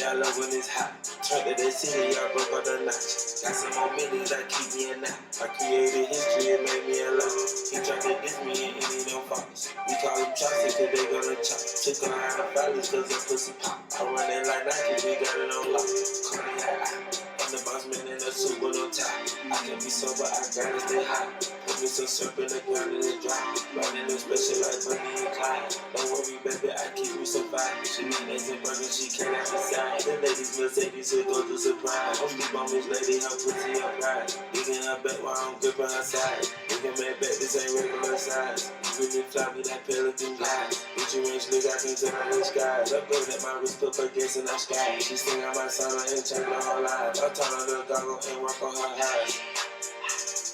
I love when it's hot. Turned to that city, I broke all the notch. Got some more millions that keep me in that. I created history, it made me a lot. He tried to diss me and any them faults. We call them choppers cause they gonna chop. Took her out of valleys cause her pussy pop. I run it like Nike, we got it on lock. I'm the boss man in a suit with no tie. I can be sober, I gotta stay high. Put me some syrup in the ground and it dry. Riding them special like Bunny and Clyde. Don't worry, baby, I keep you survived. She make eggs and burgers, she cannot decide. The ladies Mercedes will go to surprise. I'm sleep on this lady, her pussy up right. Digging her back while I'm gripping her side. Looking man back, this ain't regular size. You really fly me that pelican glide. With you ain't slick, I can tell her the skies. Up go that my wrist put her gas in the sky. She sing out my song and change her whole life. I taught her to goggle and work on her eyes.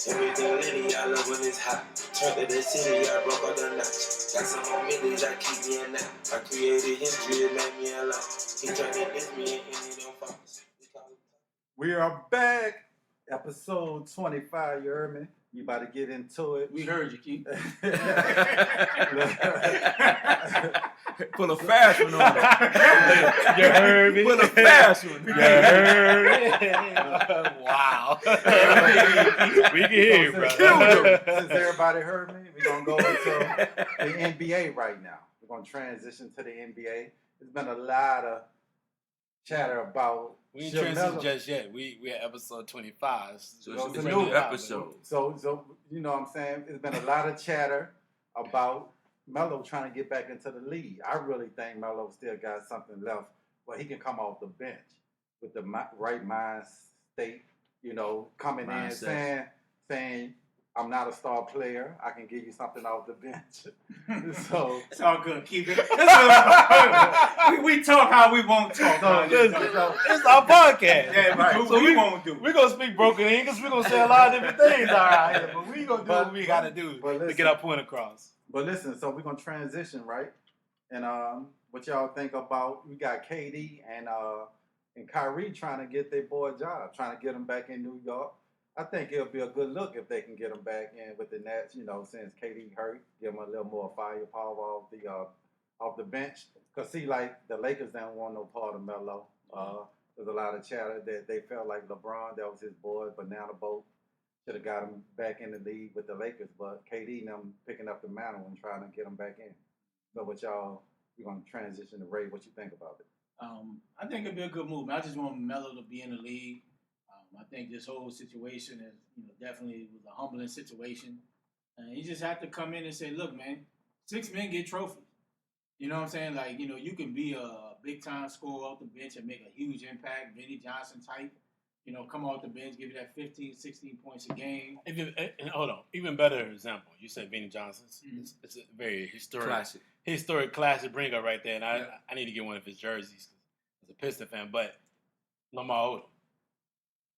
Everything litty, I love when it's hot. Turned to the city, I broke all the notch. Got some more millions that keep me in that. I created history, it made me a lot. He tried to diss me and any them faults. We are back. Episode 25, you heard me? You about to get into it. We heard you, Keith. Put a fast one on it. You heard me? Put a fast one. You heard me? Wow. We can hear you, bro. Killed Since everybody heard me, we're going to go into the NBA right now. We're going to transition to the NBA. There's been a lot of chatter about we ain't transitioned just yet. We at episode 25. So it's a new episode. So you know what I'm saying? There's been a lot of chatter about Melo trying to get back into the league. I really think Melo still got something left where he can come off the bench with the right mind state, you know, coming in saying, I'm not a star player. I can give you something off the bench. So it's all good. Keep it. We talk how we won't talk. It's our podcast. Yeah, right. So we won't do. We're going to speak broken English. We're going to say a lot of different things all right here. But we're going to do what we got to do to get our point across. But listen, so we're going to transition, right? And what y'all think about, we got KD and Kyrie trying to get their boy a job, trying to get him back in New York. I think it'll be a good look if they can get him back in with the Nets, you know, since KD hurt, give him a little more firepower off the bench. Because, see, like, the Lakers don't want no part of Melo. There's a lot of chatter that they felt like LeBron, that was his boy, banana boat, should have got him back in the league with the Lakers. But KD and them picking up the mantle and trying to get him back in. So what y'all, we're going to transition to Ray. What you think about it? I think it'd be a good move. I just want Melo to be in the league. I think this whole situation is, definitely was a humbling situation. And you just have to come in and say, look, man, 6 men get trophies. You know what I'm saying? Like, you can be a big-time scorer off the bench and make a huge impact, Vinnie Johnson type. Come off the bench, give you that 15, 16 points a game. And hold on, even better example. You said Vinnie Johnson. It's a very historic classic bringer right there. And I need to get one of his jerseys as a Piston fan. But Lamar Odom.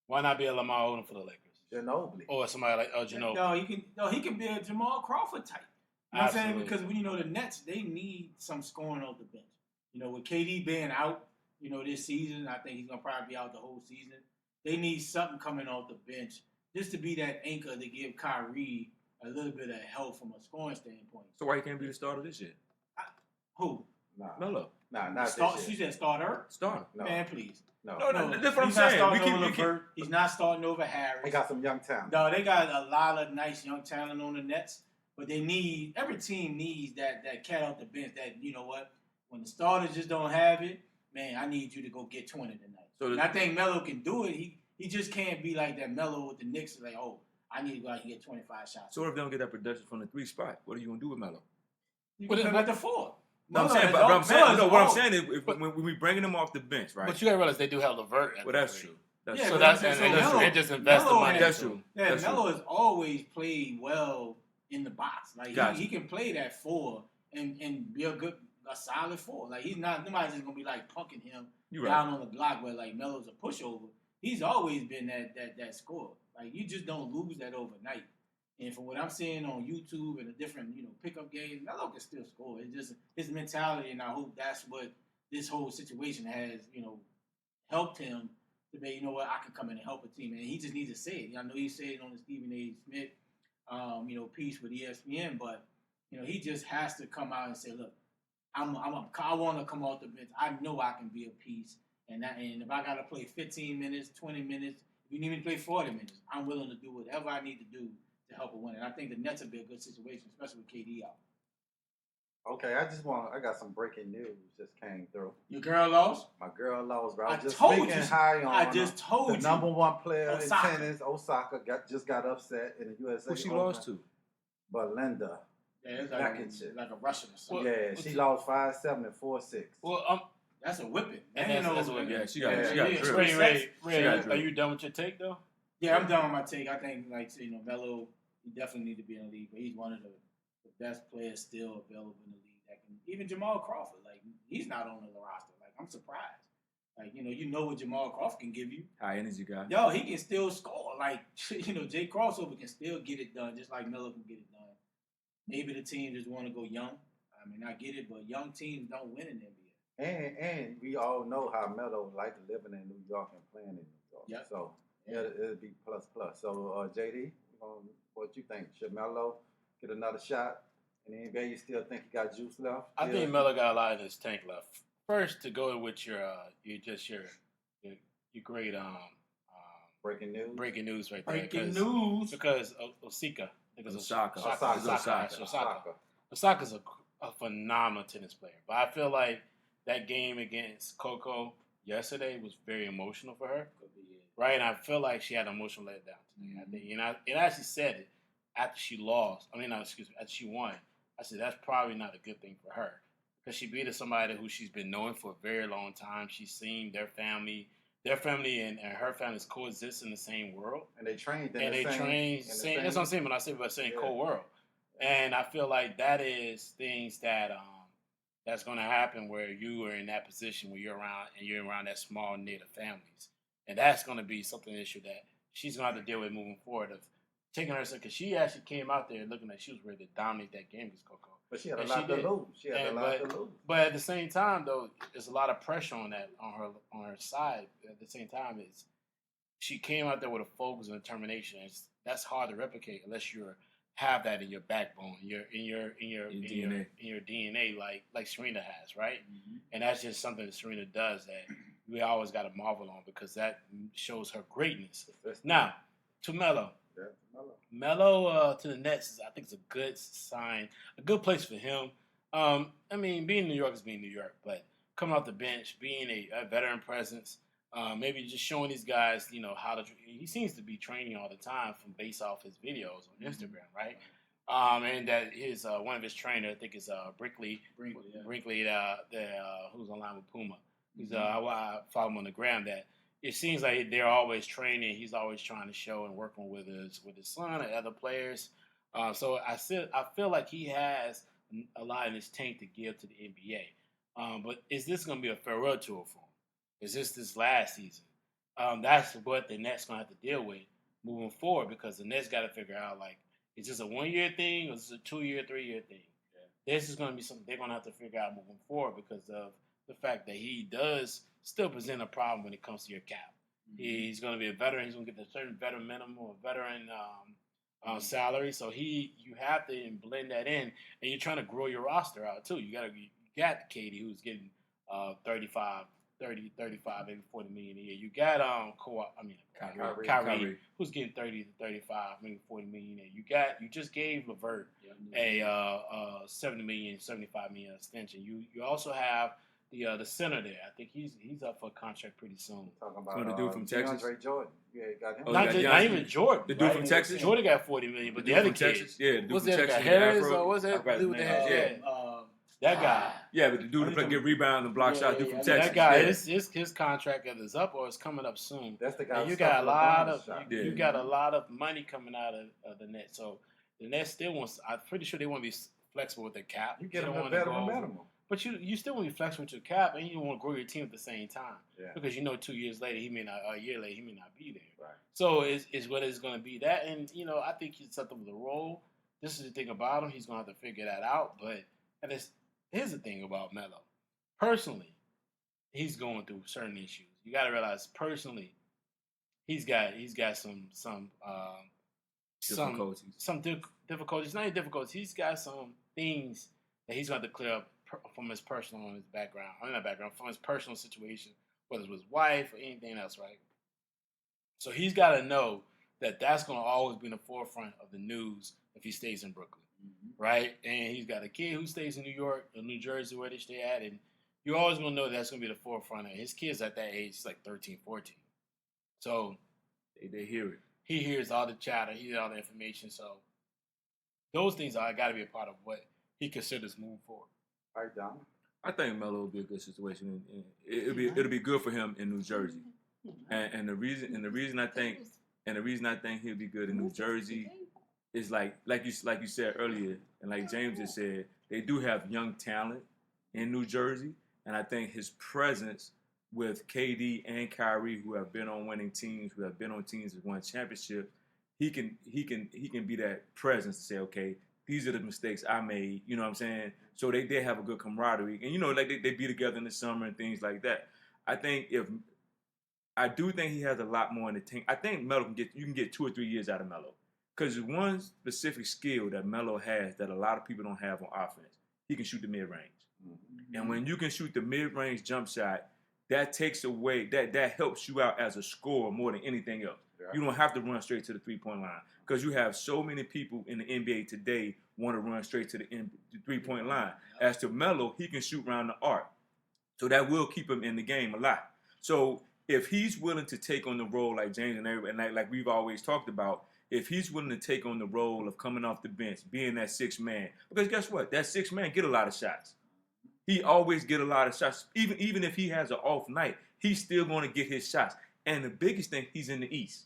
Why not be a Lamar Odom for the Lakers? Ginobili. Or somebody like Ginobili. He can be a Jamal Crawford type. You know what I'm saying? Because the Nets, they need some scoring off the bench. With KD being out, this season, I think he's gonna probably be out the whole season. They need something coming off the bench just to be that anchor to give Kyrie a little bit of help from a scoring standpoint. So why he can't be the starter this year? Who? Melo. Nah, not this year. She said starter? Starter. No. Man, please. No, that's what I'm saying. He's not starting over Harris. They got some young talent. No, they got a lot of nice young talent on the Nets, but every team needs that cat off the bench that, when the starters just don't have it, man, I need you to go get 20 tonight. And I think Melo can do it. He just can't be like that Melo with the Knicks, like, oh, I need to go out and get 25 shots. So if they don't get that production from the 3 spot, what are you going to do with Melo? You can put him at the 4. No, I'm saying is when we bringing them off the bench, right? But you gotta realize they do have LeVert. Well, that's true. They just invest the money. That's true. Yeah, Melo has always played well in the box. Like he can play that 4 and be a solid 4. Like nobody's just gonna be like punking him down on the block where like Melo's a pushover. He's always been that scorer. Like you just don't lose that overnight. And from what I'm seeing on YouTube and the different, pickup games, Melo can still score. It's just his mentality, and I hope that's what this whole situation has, helped him to be, I can come in and help a team. And he just needs to say it. I know he said it on the Stephen A. Smith, piece with ESPN, but, he just has to come out and say, look, I want to come off the bench. I know I can be a piece. And if I got to play 15 minutes, 20 minutes, if you need me to play 40 minutes, I'm willing to do whatever I need to do to help her win. And I think the Nets would be a good situation, especially with KD out. Okay, I got some breaking news just came through. Your girl lost? My girl lost, bro. I just told speaking you. high on I just told the you. number one player Osaka. in tennis, Osaka, just got upset in the USA. Who she lost to? Belinda. Yeah, it's like a Russian or something. Yeah, she lost 5-7 and 4-6. Well, that's a whipping. That's a whipping. Yeah, she got Ray, are you done with your take though? Yeah, I'm done with my take. I think Melo, he definitely need to be in the league, but he's one of the best players still available in the league. Even Jamal Crawford, he's not on the roster. I'm surprised. You know what Jamal Crawford can give you. High energy guy. Yo, he can still score. Jay Crossover can still get it done, just like Melo can get it done. Maybe the team just want to go young. I mean, I get it, but young teams don't win in the NBA. And we all know how Melo likes living in New York and playing in New York. Yep. So it'll be plus. So JD, what you think? Should Melo get another shot in the NBA? You still think he got juice left? I think Melo got a lot in his tank left. First, to go with your great breaking news. Breaking news right there. Because Osaka. Osaka's a phenomenal tennis player. But I feel like that game against Coco yesterday was very emotional for her. Right? And I feel like she had an emotional letdown today. I think, and I actually said it after she lost. After she won. I said that's probably not a good thing for her. Because she beat somebody who she's been knowing for a very long time. She's seen their family and her families coexist in the same world. And they trained same. That's what I'm saying when I say about saying co-world. And I feel like that is things that that's going to happen where you are in that position where you're around that small knit of families. And that's going to be something issue that she's going to have to deal with moving forward of taking her, because she actually came out there looking like she was ready to dominate that game against Coco. But she had a lot to lose. But at the same time, though, there's a lot of pressure on her side. At the same time, she came out there with a focus and determination. That's hard to replicate unless you have that in your backbone, in your DNA, like Serena has, right? Mm-hmm. And that's just something that Serena does that we always got to marvel on because that shows her greatness. Now, to Melo. Melo to the Nets, I think it's a good sign, a good place for him. Being in New York is being New York, but coming off the bench, being a veteran presence, maybe just showing these guys, how to. He seems to be training all the time based off his videos on Instagram, right? And that his one of his trainers, I think, is Brinkley, who's online with Puma. He's I follow him on the gram. That it seems like they're always training. He's always trying to show and working with his son and other players. So I feel like he has a lot in his tank to give to the NBA. But is this going to be a farewell tour for him? Is this last season? That's what the Nets going to have to deal with moving forward because the Nets got to figure out, is this a 1-year thing or is this a 2-year, 3-year thing? Yeah. This is going to be something they're going to have to figure out moving forward because of the fact that he does still present a problem when it comes to your cap. Mm-hmm. He's going to be a veteran. He's going to get a certain veteran minimum or veteran salary. So you have to blend that in, and you're trying to grow your roster out too. You got Katie who's getting 35, maybe 40 million a year. You got Kyrie who's getting 30 to 35, maybe 40 million a year. You just gave LeVert a 70 million, 75 million extension. You also have the center there. I think he's up for a contract pretty soon. Talking about the dude from Texas, DeAndre Jordan. Yeah, got not him. Not even Jordan. The dude from Texas. Jordan got 40 million, but the other kid, the dude what's from that? Texas, Harris or what's that? That guy. Yeah, but the dude that get rebounds and block shots, dude from Texas. That guy, his contract either is up or it's coming up soon. That's the guy. And you got a lot of money coming out of the Nets. So the Nets still wants. I'm pretty sure they want to be flexible with their cap. You get them a better minimum. But you still want to be flexible with your cap, and you want to grow your team at the same time. Yeah. Because 2 years later, a year later, he may not be there. Right. So it's what it's going to be that, and I think he's something with a role. This is the thing about him; he's going to have to figure that out. But here's the thing about Melo. Personally, he's going through certain issues. You got to realize personally, he's got some difficulties. Some difficulties. Not even difficulties. He's got some things that he's going to have to clear up from his personal background. From his personal situation whether it's with his wife or anything else, right? So he's got to know that that's going to always be in the forefront of the news if he stays in Brooklyn, right? And he's got a kid who stays in New York or New Jersey where they stay at, and you're always going to know that's going to be the forefront. And his kids at that age, he's like 13, 14. So they hear it. He hears all the chatter. He hears all the information. So those things are got to be a part of what he considers moving forward. All right, Don. I think Melo will be a good situation. It'll be good for him in New Jersey. And the reason I think he'll be good in New Jersey is like you said earlier, and like James just said, they do have young talent in New Jersey, and I think his presence with KD and Kyrie, who have been on winning teams, who have been on teams that won championships, he can be that presence to say, okay, these are the mistakes I made. You know what I'm saying? So they have a good camaraderie, and like they be together in the summer and things like that. I do think he has a lot more in the tank. I think Melo you can get 2 or 3 years out of Melo. Because one specific skill that Melo has that a lot of people don't have on offense, he can shoot the mid-range. Mm-hmm. And when you can shoot the mid-range jump shot, that takes away, that helps you out as a scorer more than anything else. Yeah. You don't have to run straight to the three-point line. Because you have so many people in the NBA today want to run straight to the three-point line. As to Melo, he can shoot around the arc. So that will keep him in the game a lot. So if he's willing to take on the role like James and everybody, and like we've always talked about, if he's willing to take on the role of coming off the bench, being that sixth man, because guess what? That sixth man get a lot of shots. He always get a lot of shots. Even if he has an off night, he's still going to get his shots. And the biggest thing, he's in the East.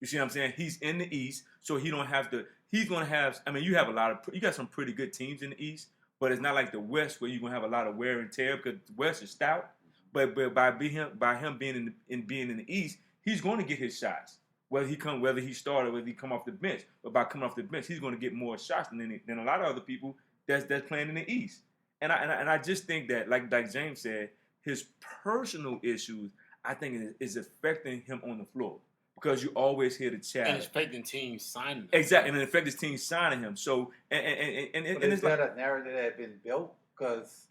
You see what I'm saying? He's in the East, so he don't have to. He's going to have. I mean, you got some pretty good teams in the East, but it's not like the West where you're going to have a lot of wear and tear because the West is stout. But by him being in the East, he's going to get his shots. Whether he started, whether he come off the bench. But by coming off the bench, he's going to get more shots than a lot of other people that's playing in the East. And I just think that, like James said, his personal issues, I think, is affecting him on the floor. Because you always hear the chatter. And it's affecting teams signing him. Exactly, and it affects teams signing him. So, and is that a narrative that had been built? Because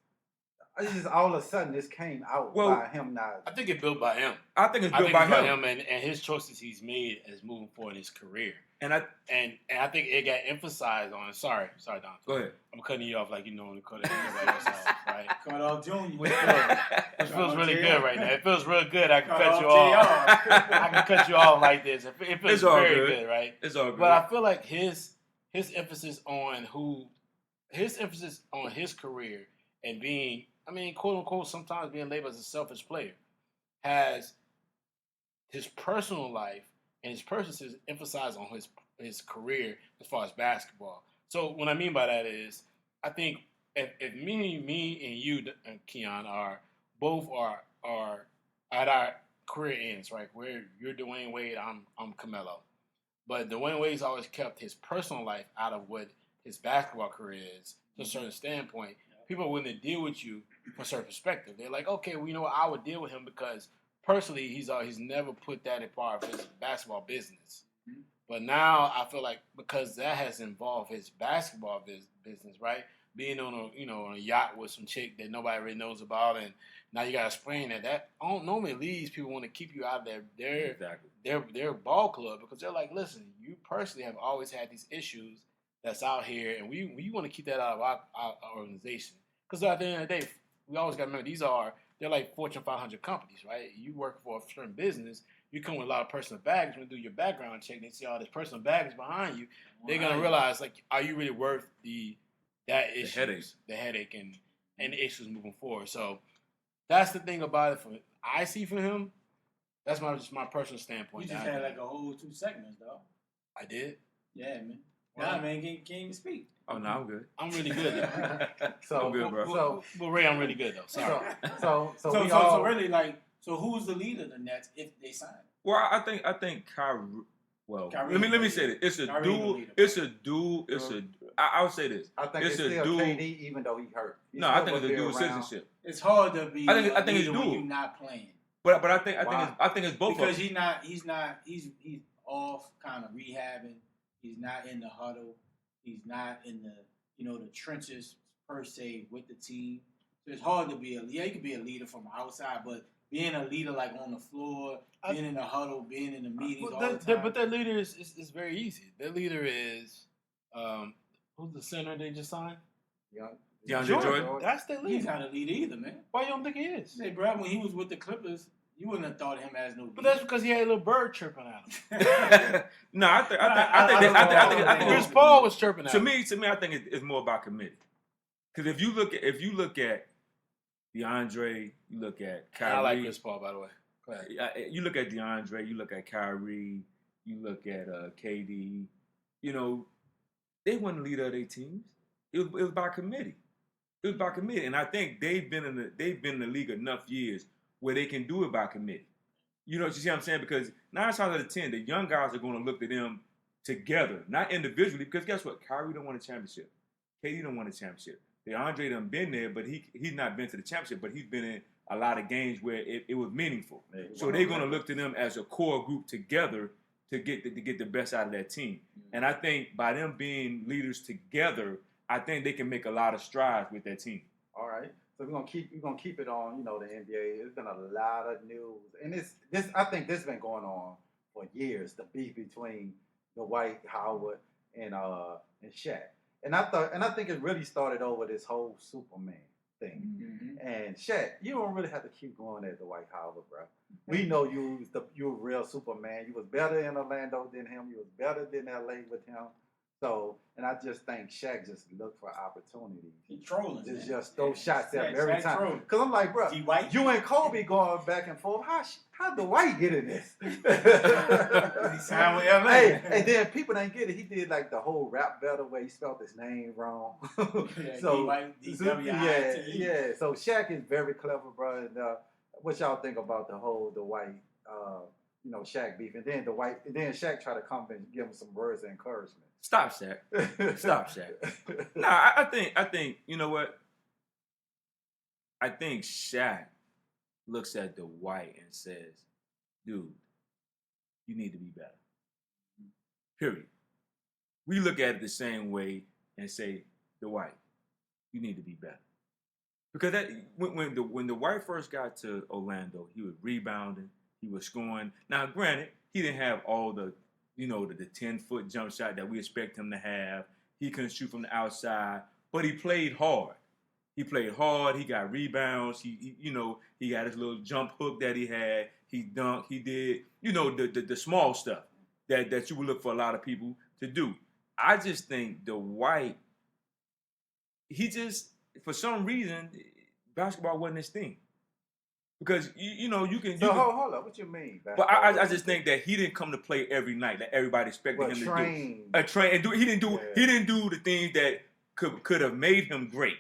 it's just all of a sudden this came out by him not. I think it's built by him. I think it's built by him and his choices he's made as moving forward in his career. And I think it got emphasized on. Sorry, Don. Go ahead. I'm cutting you off like you normally cut everybody else off, right? Cut off Junior. It feels really good right now. It feels real good. I can cut you off. I can cut you off like this. It feels very good, right? It's all good. But I feel like his emphasis on his career and being, I mean, quote unquote, sometimes being labeled as a selfish player, has his personal life and his purposes emphasized on his career as far as basketball. So what I mean by that is, I think if me and you, Keon, are at our career ends, right? Where you're Dwayne Wade, I'm Carmelo. But Dwayne Wade's always kept his personal life out of what his basketball career is to a certain standpoint. People are willing to deal with you from a certain perspective. They're like, okay, well, you know what? I would deal with him because personally, he's never put that in part of his basketball business. Mm-hmm. But now I feel like because that has involved his basketball business, right? Being on a yacht with some chick that nobody really knows about, and now you got to explain that normally leads people want to keep you out of their ball club because they're like, listen, you personally have always had these issues that's out here, and we want to keep that out of our organization. Because at the end of the day, we always got to remember they're like Fortune 500 companies, right? You work for a certain business, you come with a lot of personal baggage. When you do your background check, they see all this personal baggage behind you. They're gonna realize, like, are you really worth the headache and the issues moving forward? So that's the thing about it. I see for him. That's just my personal standpoint. You just had like a whole 2 segments, though. I did. Yeah, man. Nah, man, can't even speak. Oh, no, I'm good. I'm really good, though. I'm good, bro. Well, Ray, I'm really good, though. Sorry. So really, like, so who's the leader of the Nets if they sign? Well, I think Kyrie. Well, let me say this. It's a dual. I'll say this. I think it's still dual, KD, even though he hurt. I think it's a dual citizenship. It's hard to be. I think it's dual. When you're not playing. But I think it's both. Because he's off, kind of rehabbing. He's not in the huddle. He's not in the trenches per se with the team. So it's hard to be he could be a leader from outside, but being a leader, like on the floor, being in the huddle, being in the meetings all the time. But their leader is very easy. Their leader is who's the center they just signed? Jordan. That's their leader. He's not a leader either, man. Why you don't think he is? Hey, bro, when he was with the Clippers, you wouldn't have thought him as no leader. But that's because he had a little bird chirping at him. No, I think Chris Paul was chirping at him. To me, I think it's more about committee. Because if you look at DeAndre, you look at Kyrie. I like Chris Paul, by the way. You look at DeAndre, you look at Kyrie, you look at KD. You know, they weren't the leader of their teams. It was by committee. It was by committee, and I think they've been in the league enough years where they can do it by committee. You know, you see what I'm saying? Because 9 times out of 10, the young guys are going to look at them together, not individually. Because guess what? Kyrie don't want a championship. KD don't want a championship. DeAndre done been there, but he's not been to the championship. But he's been in a lot of games where it was meaningful. So they're going to look to them as a core group together to get the best out of that team. And I think by them being leaders together, I think they can make a lot of strides with that team. All right. So we're gonna keep it on, the NBA. There's been a lot of news. And I think this has been going on for years, the beef between Dwight, Howard, and Shaq. And I think it really started over this whole Superman thing. Mm-hmm. And Shaq, you don't really have to keep going at Dwight Howard, bro. We know you a real Superman. You was better in Orlando than him. You was better than LA with him. So, and I just think Shaq just looked for opportunities. He trolling. Just throw shots at him every time. Because I'm like, bro, you and Kobe going back and forth. How Dwight get in this? He signed with LA. Hey, and then people didn't get it. He did like the whole rap battle where he spelled his name wrong. Yeah. So Shaq is very clever, bro. And what y'all think about the whole Dwight, Shaq beef? And then Shaq tried to come and give him some words of encouragement. Stop, Shaq. Stop, Shaq. Nah, I think, you know what? I think Shaq looks at Dwight and says, dude, you need to be better. Period. We look at it the same way and say, Dwight, you need to be better. Because when Dwight first got to Orlando, he was rebounding, he was scoring. Now, granted, he didn't have all the 10-foot jump shot that we expect him to have. He couldn't shoot from the outside, but he played hard. He got rebounds. He got his little jump hook that he had. He dunked. He did, the small stuff that you would look for a lot of people to do. I just think Dwight, for some reason, basketball wasn't his thing. Because you can. Hold up, what you mean? But I just think that he didn't come to play every night that everybody expected him to do. He didn't do the things that could have made him great.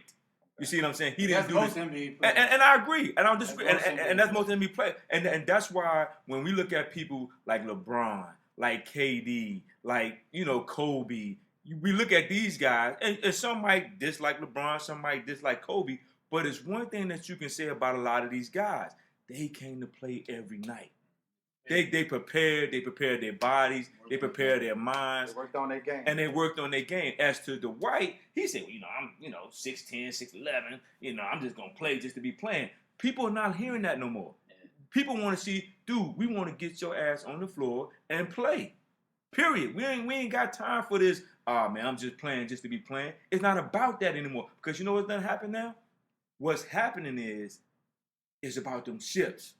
You see what I'm saying? He didn't do most NBA players. And I agree, and I don't disagree. And that's most NBA players. And that's why when we look at people like LeBron, like KD, like Kobe, we look at these guys, and some might dislike LeBron, some might dislike Kobe. But it's one thing that you can say about a lot of these guys. They came to play every night. They prepared their bodies, they prepared their minds. They worked on their game. And they worked on their game. As to Dwight, he said, I'm 6'10", 6'11", I'm just gonna play just to be playing. People are not hearing that no more. People want to see, dude, we want to get your ass on the floor and play. Period. We ain't got time for this, man, I'm just playing just to be playing. It's not about that anymore. Because you know what's gonna happen now? What's happening is about them ships.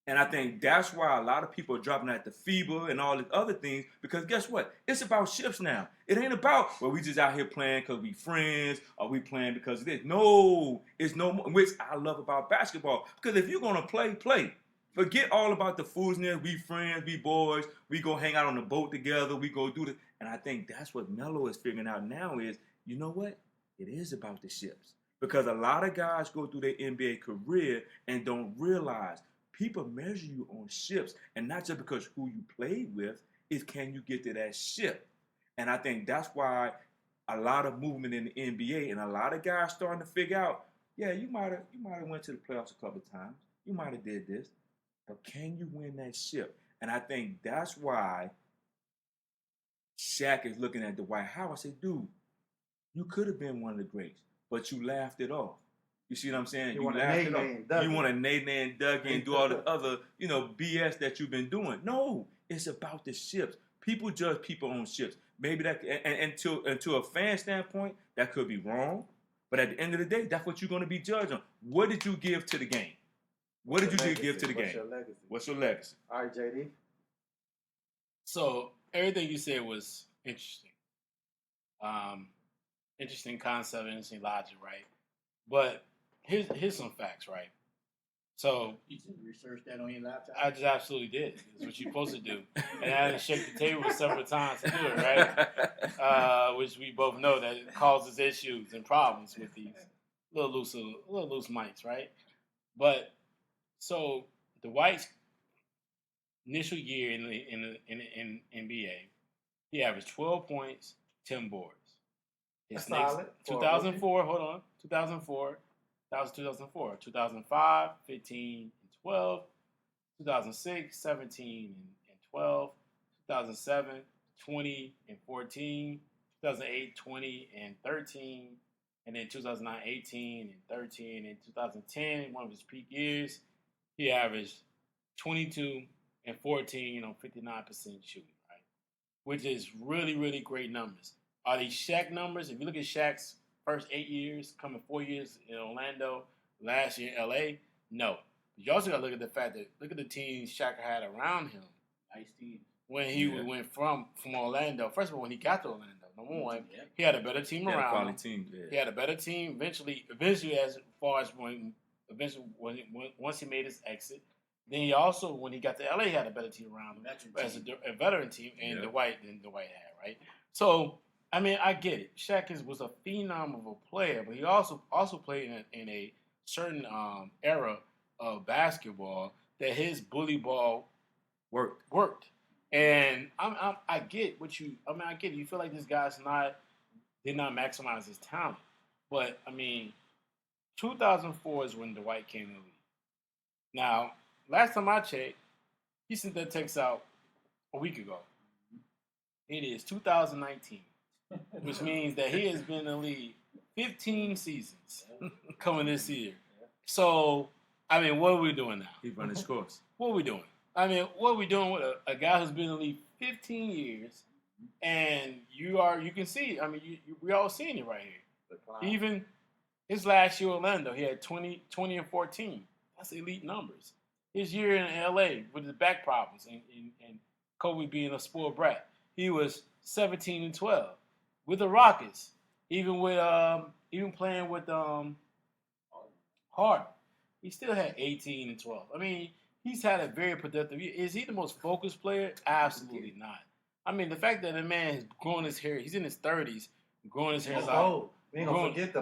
And I think that's why a lot of people are dropping at the FIBA and all these other things, because guess what? It's about ships now. It ain't about, we just out here playing because we friends or we playing because of this. No, it's no more, which I love about basketball. Because if you're going to play, play. Forget all about the foolishness. We friends, we boys, we go hang out on the boat together, we go do this. And I think that's what Melo is figuring out now is, you know what? It is about the ships. Because a lot of guys go through their NBA career and don't realize people measure you on ships, and not just because who you played with, is can you get to that ship. And I think that's why a lot of movement in the NBA and a lot of guys starting to figure out, yeah, you might have went to the playoffs a couple of times. You might have did this. But can you win that ship? And I think that's why Shaq is looking at Dwight Howard and say, dude, you could have been one of the greats. But you laughed it off. You see what I'm saying? You want a Nene and Dougie. You want a Nene and Dougie and do all the other, BS that you've been doing. No, it's about the ships. People judge people on ships. Maybe that, and to a fan standpoint, that could be wrong. But at the end of the day, that's what you're going to be judged on. What did you give to the game? What did you give to the game? What's your legacy? All right, JD. So everything you said was interesting. Interesting concept, interesting logic, right? But here's some facts, right? So you just researched that on your laptop. I just absolutely did. It's what you're supposed to do, and I had to shake the table several times to do it, right? Which we both know that causes issues and problems with these little loose mics, right? But so Dwight's initial year in the NBA, he averaged 12 points, 10 boards. That's solid. 2004, hold on. 2004. That was 2004. 2005, 15 and 12. 2006, 17 and 12. 2007, 20 and 14. 2008, 20 and 13. And then 2009, 18 and 13. And 2010, one of his peak years, he averaged 22 and 14 on 59% shooting, right? Which is really, really great numbers. Are these Shaq numbers? If you look at Shaq's first 8 years, coming 4 years in Orlando, last year in LA, no. But you also got to look at the fact that look at the teams Shaq had around him. Nice team. When he went from Orlando, first of all, when he got to Orlando, number one, he had a better team around him. Team, yeah. He had a better team. Eventually, as far as once he made his exit, then he also, when he got to LA, he had a better team around him as a veteran team, and Dwight had, right? So, I mean, I get it. Shaq was a phenom of a player, but he also played in a certain era of basketball that his bully ball worked. And I get what you. I mean, I get it. You feel like this guy's did not maximize his talent, but I mean, 2004 is when Dwight came in the league. Now, last time I checked, he sent that text out a week ago. It is 2019, which means that he has been in the league 15 seasons coming this year. So, I mean, what are we doing now? He's running his course. What are we doing? I mean, what are we doing with a guy who's been in the league 15 years, and you can see, I mean, we all seeing it right here. Even his last year in Orlando, he had 20 and 14. That's elite numbers. His year in LA with his back problems and Kobe being a spoiled brat, he was 17 and 12 with the Rockets. Even playing with Harden, he still had 18 and 12. I mean, he's had a very productive year. Is he the most focused player? Absolutely not. I mean, the fact that the man has grown his hair, he's in his 30s, growing his hair out. We ain't gonna forget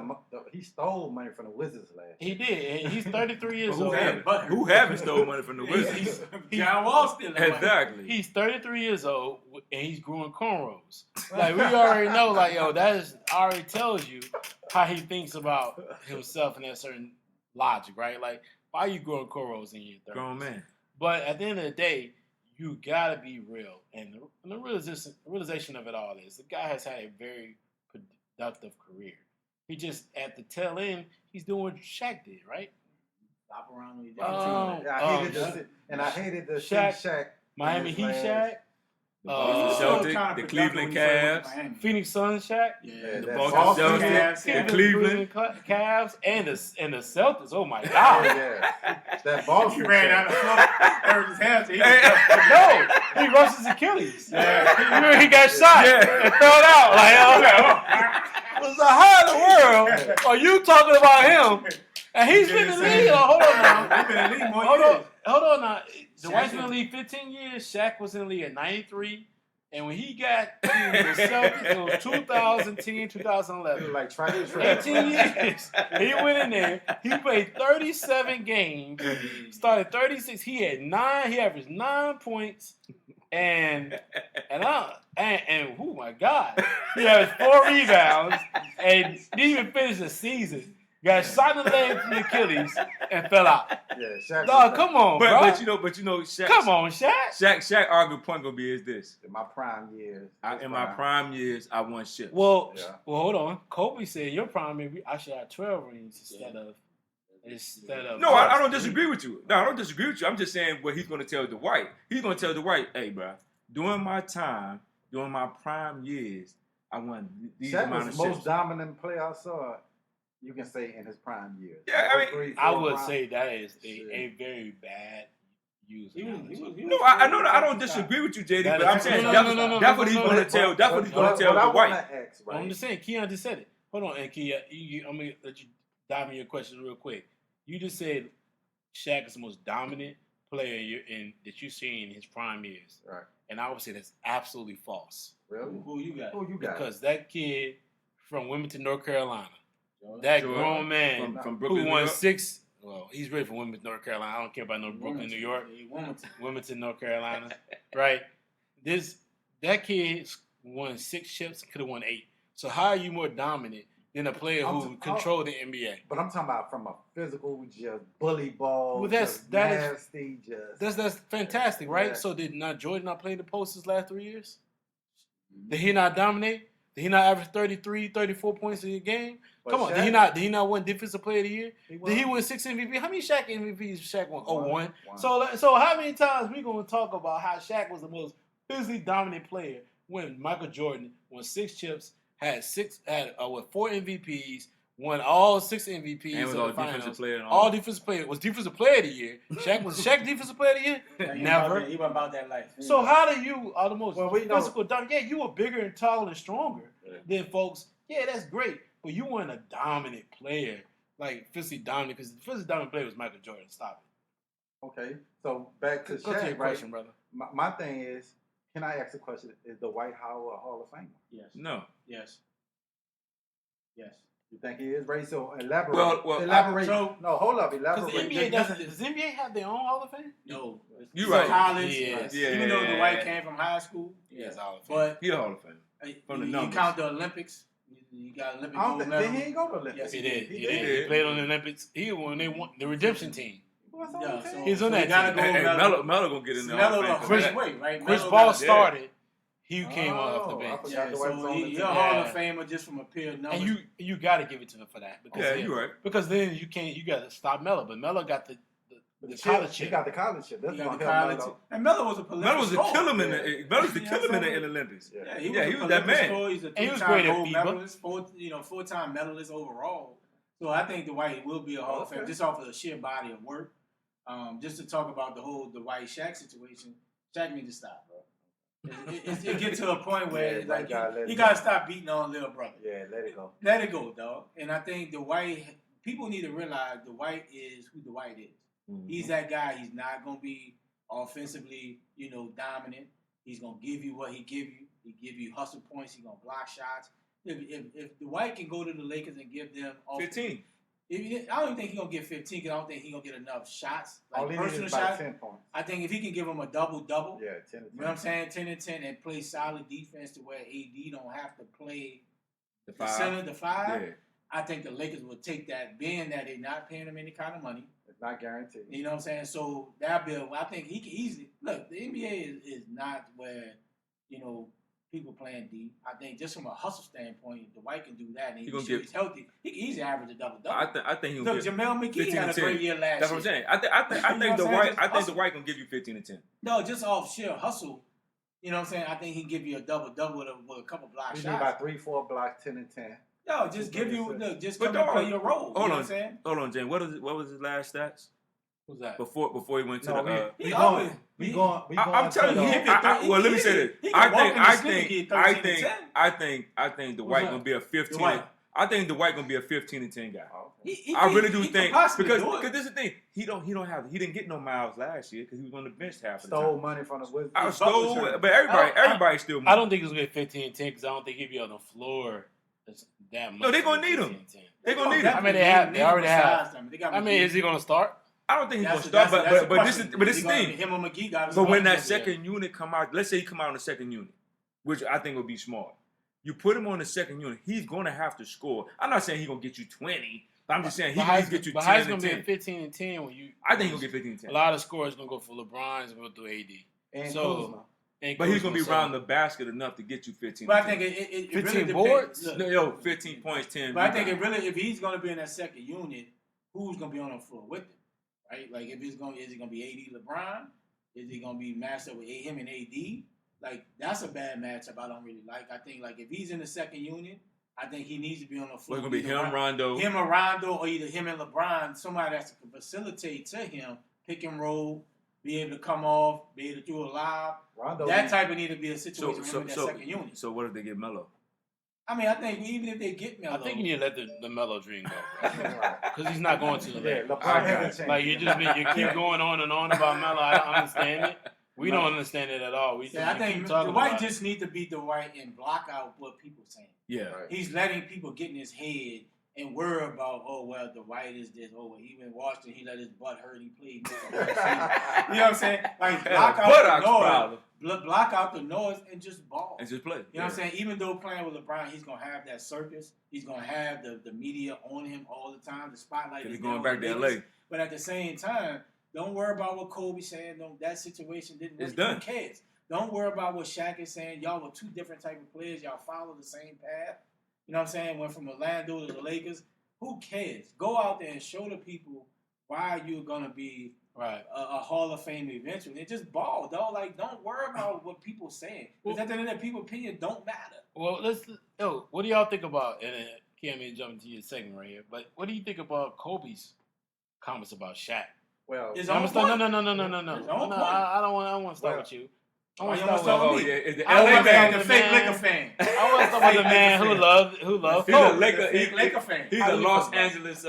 he stole money from the Wizards last year. He did. And he's 33 years old. Who haven't stole money from the Wizards? John Wall still. Exactly. He's 33 years old and he's growing cornrows. Like, we already know, like, already tells you how he thinks about himself in that certain logic, right? Like, why are you growing cornrows in your 30s? Grown man. But at the end of the day, you gotta be real. And the realization of it all is the guy has had a very productive career. He just, at the tail end, he's doing what Shaq did, right? Stop around with I hated the Shaq. Miami Heat Shaq. The Cleveland Cavs. Phoenix Suns Shaq. Yeah, the Boston Celtics. The Cleveland Cavs. And the Celtics. Oh, my God. That Boston. He ran out of floor. Hurt his hands. No, he rushed his Achilles. Yeah. He got shot and fell out. Like, was like, how in the world are you talking about him? And he's been in the league. Hold on now. He's been in the league more years. Hold on now. Dwight's been in the league 15 years. Shaq was in the league at 93. And when he got to the Celtics, it was 2010, 2011. Like 18 years. He went in there. He played 37 games. Started 36. He averaged 9 points. And oh my God, he averaged 4 rebounds and didn't even finish the season. Got shot in the leg from the Achilles and fell out. Yeah, Shaq. Dog, come on, bro. But you know, Shaq. Come on, Shaq. Shaq argued point gonna be is this. In my prime years. My prime years, I won shit. Well, hold on. Kobe said your prime year, I should have 12 rings instead of instead of. No, I don't disagree with you. No, I don't disagree with you. I'm just saying what he's going to tell Dwight. He's going to tell Dwight, hey, bro, during my prime years, I won these Shaq amount was of the most ships. dominant player I saw. You can say in his prime years. Yeah, I mean, I would say that is a very bad use. No, I know that I don't disagree with you, JD, but I'm saying that's what he's going to tell. That's what he's going to tell Dwight. I'm just saying, Keon just said it. Hold on, and Keon, I'm gonna let you dive in your question real quick. You just said Shaq is the most dominant player that you've seen in his prime years, right? And I would say that's absolutely false. Really? Who you got? Because that kid from Wilmington, North Carolina, that grown man from Brooklyn, who won 6. Well, he's really from Wilmington, North Carolina. I don't care about no Brooklyn, New York. Wilmington, North Carolina, right? That kid won 6 chips, could have won 8. So how are you more dominant than a player who controlled the NBA? But I'm talking about from a physical, just bully ball. Well, that's fantastic, right? Yeah. So did not Jordan not play the post his last 3 years? Did he not dominate? Did he not average 33, 34 points a game? Come on, Shaq, did he not win Defensive Player of the Year? Did he win 6 MVP? How many Shaq MVPs Shaq won? One. So how many times we gonna talk about how Shaq was the most physically dominant player when Michael Jordan won 6 chips, had 4 MVPs, won all 6 MVPs, and was all defensive player. All defensive player was Defensive Player of the Year. Shaq Defensive Player of the Year? Never. He went about that life. So how do you are the most physical dominant? Yeah, you were bigger and taller and stronger than folks. Yeah, that's great. But you weren't a dominant player, like physically dominant, because the physically dominant player was Michael Jordan. Stop it. Okay, so back to Shaq, to your question, brother. My thing is, can I ask a question? Is Dwight Howard a Hall of Famer? Yes. No. Yes. You think he is, Ray? So elaborate. Well, elaborate. Hold up. Elaborate. Does the NBA have their own Hall of Fame? No. You're right. College. Yeah. Even though Dwight came from high school. Yes, Hall of Fame. But he's a Hall of Fame. From the numbers. You count the Olympics. You got Olympic gold medal. He didn't go to Olympics. Yes, he did. He played on the Olympics. He won the redemption team. He's on that team. Melo gonna get in there. Melo Chris Paul started. He came off the bench. So he's a Hall of Famer just from a pure numbers. And you got to give it to him for that. Because you're right. Because then you got to stop Melo. But Melo got the college chip. He got the college chip. That's what Melo. And Melo was a prolific Melo was the killer in the Olympics. Yeah, he was that man. He's a 3-time gold medalist, 4-time medalist overall. So I think Dwight will be a Hall of Fame just off of the sheer body of work. Just to talk about the whole Dwight Shaq situation, Shaq needs to stop, bro. It gets to a point where you gotta stop beating on little brother. Yeah, let it go. Let it go, dog. And I think people need to realize Dwight is who Dwight is. Mm-hmm. He's that guy. He's not gonna be offensively, dominant. He's gonna give you what he give you. He give you hustle points. He's gonna block shots. If Dwight can go to the Lakers and give them 15. I don't even think he's gonna get 15 because I don't think he's gonna get enough shots, personal shots. 10 points. I think if he can give him a double-double, 10 and 10. You know what I'm saying? 10 and 10 and play solid defense to where AD don't have to play the center, the 5. Yeah. I think the Lakers will take that, being that they're not paying him any kind of money. It's not guaranteed. You know what I'm saying? So that bill, I think he can easily look. The NBA is not where people playing deep. I think just from a hustle standpoint, Dwight can do that, and he's healthy. He can easily average a double-double. I think he'll get JaMale McGee had a great year last year. That's what I'm saying. I think Dwight gonna give you 15 and 10. No, just off sheer hustle. You know what I'm saying? I think he can give you a double-double with a couple block shots. You need about 3-4 blocks, 10 and 10. No, just give you come and play your role. Hold on, James. What was his last stats? Who's that? Before he went to I'm telling you. Well, let me say this. I think Dwight gonna be a 15. I think Dwight gonna be a 15 and 10 guy. I really do think because this is the thing. He didn't get no miles last year because he was on the bench half of the time. Stole money from the Wizards. But everybody still. I don't think he's gonna be 15 and 10 because I don't think he'll be on the floor that much. No, they're gonna need him. They're gonna need him. I mean, they already have. I mean, is he gonna start? I don't think he's gonna start, but this is the thing. Him or McGee got. But when that second unit come out, let's say he come out on the second unit, which I think would be smart. You put him on the second unit, he's gonna have to score. I'm not saying he's gonna get you 20. But I'm just saying he's get you 10 and 10. But how's gonna be 15 and 10 when you? I think he'll get 15 and 10. A lot of scores gonna go for LeBron. It's gonna go through AD. And Kuzma. But he's gonna be around the basket enough to get you 15. But I think it 15 really boards. Look, 15 points, 10. But I think if he's gonna be in that second unit, who's gonna be on the floor with him, right? Like is it gonna be AD LeBron? Is he gonna be matched up with him and AD? Like that's a bad matchup. I don't really like. I think like if he's in the second unit, I think he needs to be on the floor. It's gonna be him, Rondo, or either him and LeBron. Somebody that can facilitate to him, pick and roll, be able to come off, be able to do a lob. Rondo that type of need to be a situation with that second unit. So what if they get Melo? I mean, I think even if they get Melo, I think you need to let the Melo dream go, because he's not going to the Lakers. LeBron like you keep going on and on about Melo. I don't understand it. We don't understand it at all. I think Dwight just needs to be Dwight and block out what people saying. Yeah, right. He's letting people get in his head and worry about, oh well, Dwight is this. Oh, well, he in Washington, he let his butt hurt. He played. You know what I'm saying? Like block out the noise, block out the noise, and just ball and just play. You know what I'm saying? Even though playing with LeBron, he's gonna have that circus. He's gonna have the media on him all the time. The spotlight. He's going back to LA. But at the same time, don't worry about what Kobe's saying. That situation didn't work. It's done. Who cares? Don't worry about what Shaq is saying. Y'all were two different type of players. Y'all follow the same path. You know what I'm saying? Went from Orlando to the Lakers. Who cares? Go out there and show the people why you're gonna be a Hall of Fame eventually. And just ball, dog. Like, don't worry about what people saying. Because at the end of the day, people's opinion don't matter. Well, what do y'all think about? And Cam, may jump into your segment right here. But what do you think about Kobe's comments about Shaq? Well, no. I don't want to start with you. I want to start with me. The LA man, the fake Laker fan. I want to start with the man who loves. He's a Laker fan. He's a Los Angeles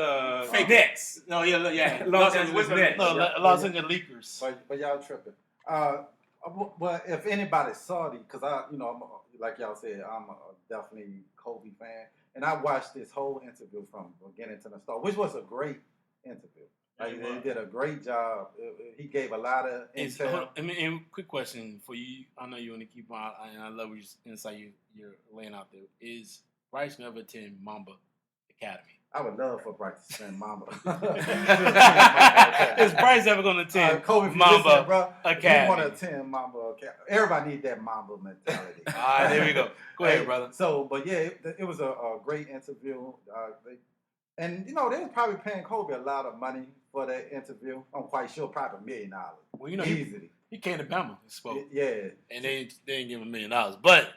fake Nets. No, yeah, Los Angeles Nets. No, Los Angeles Lakers. But y'all tripping. Well, if anybody's salty, because I'm like y'all said, I'm definitely Kobe fan, and I watched this whole interview from beginning to the start, which was a great interview. Like, they did a great job. He gave a lot of intel. And quick question for you. I know you want to keep on, and I love your insight you're laying out there. Is Bryce going to attend Mamba Academy? I would love for Bryce to attend Mamba. Is Bryce ever going to attend Mamba Academy? You want to attend Mamba Academy. Everybody needs that Mamba mentality. All right, there we go. Go ahead, brother. So, but yeah, it was a great interview. And, they was probably paying Kobe a lot of money for that interview. I'm quite sure probably $1 million. Well, easily. He came to Bama and spoke. Yeah. And they didn't give him $1 million. But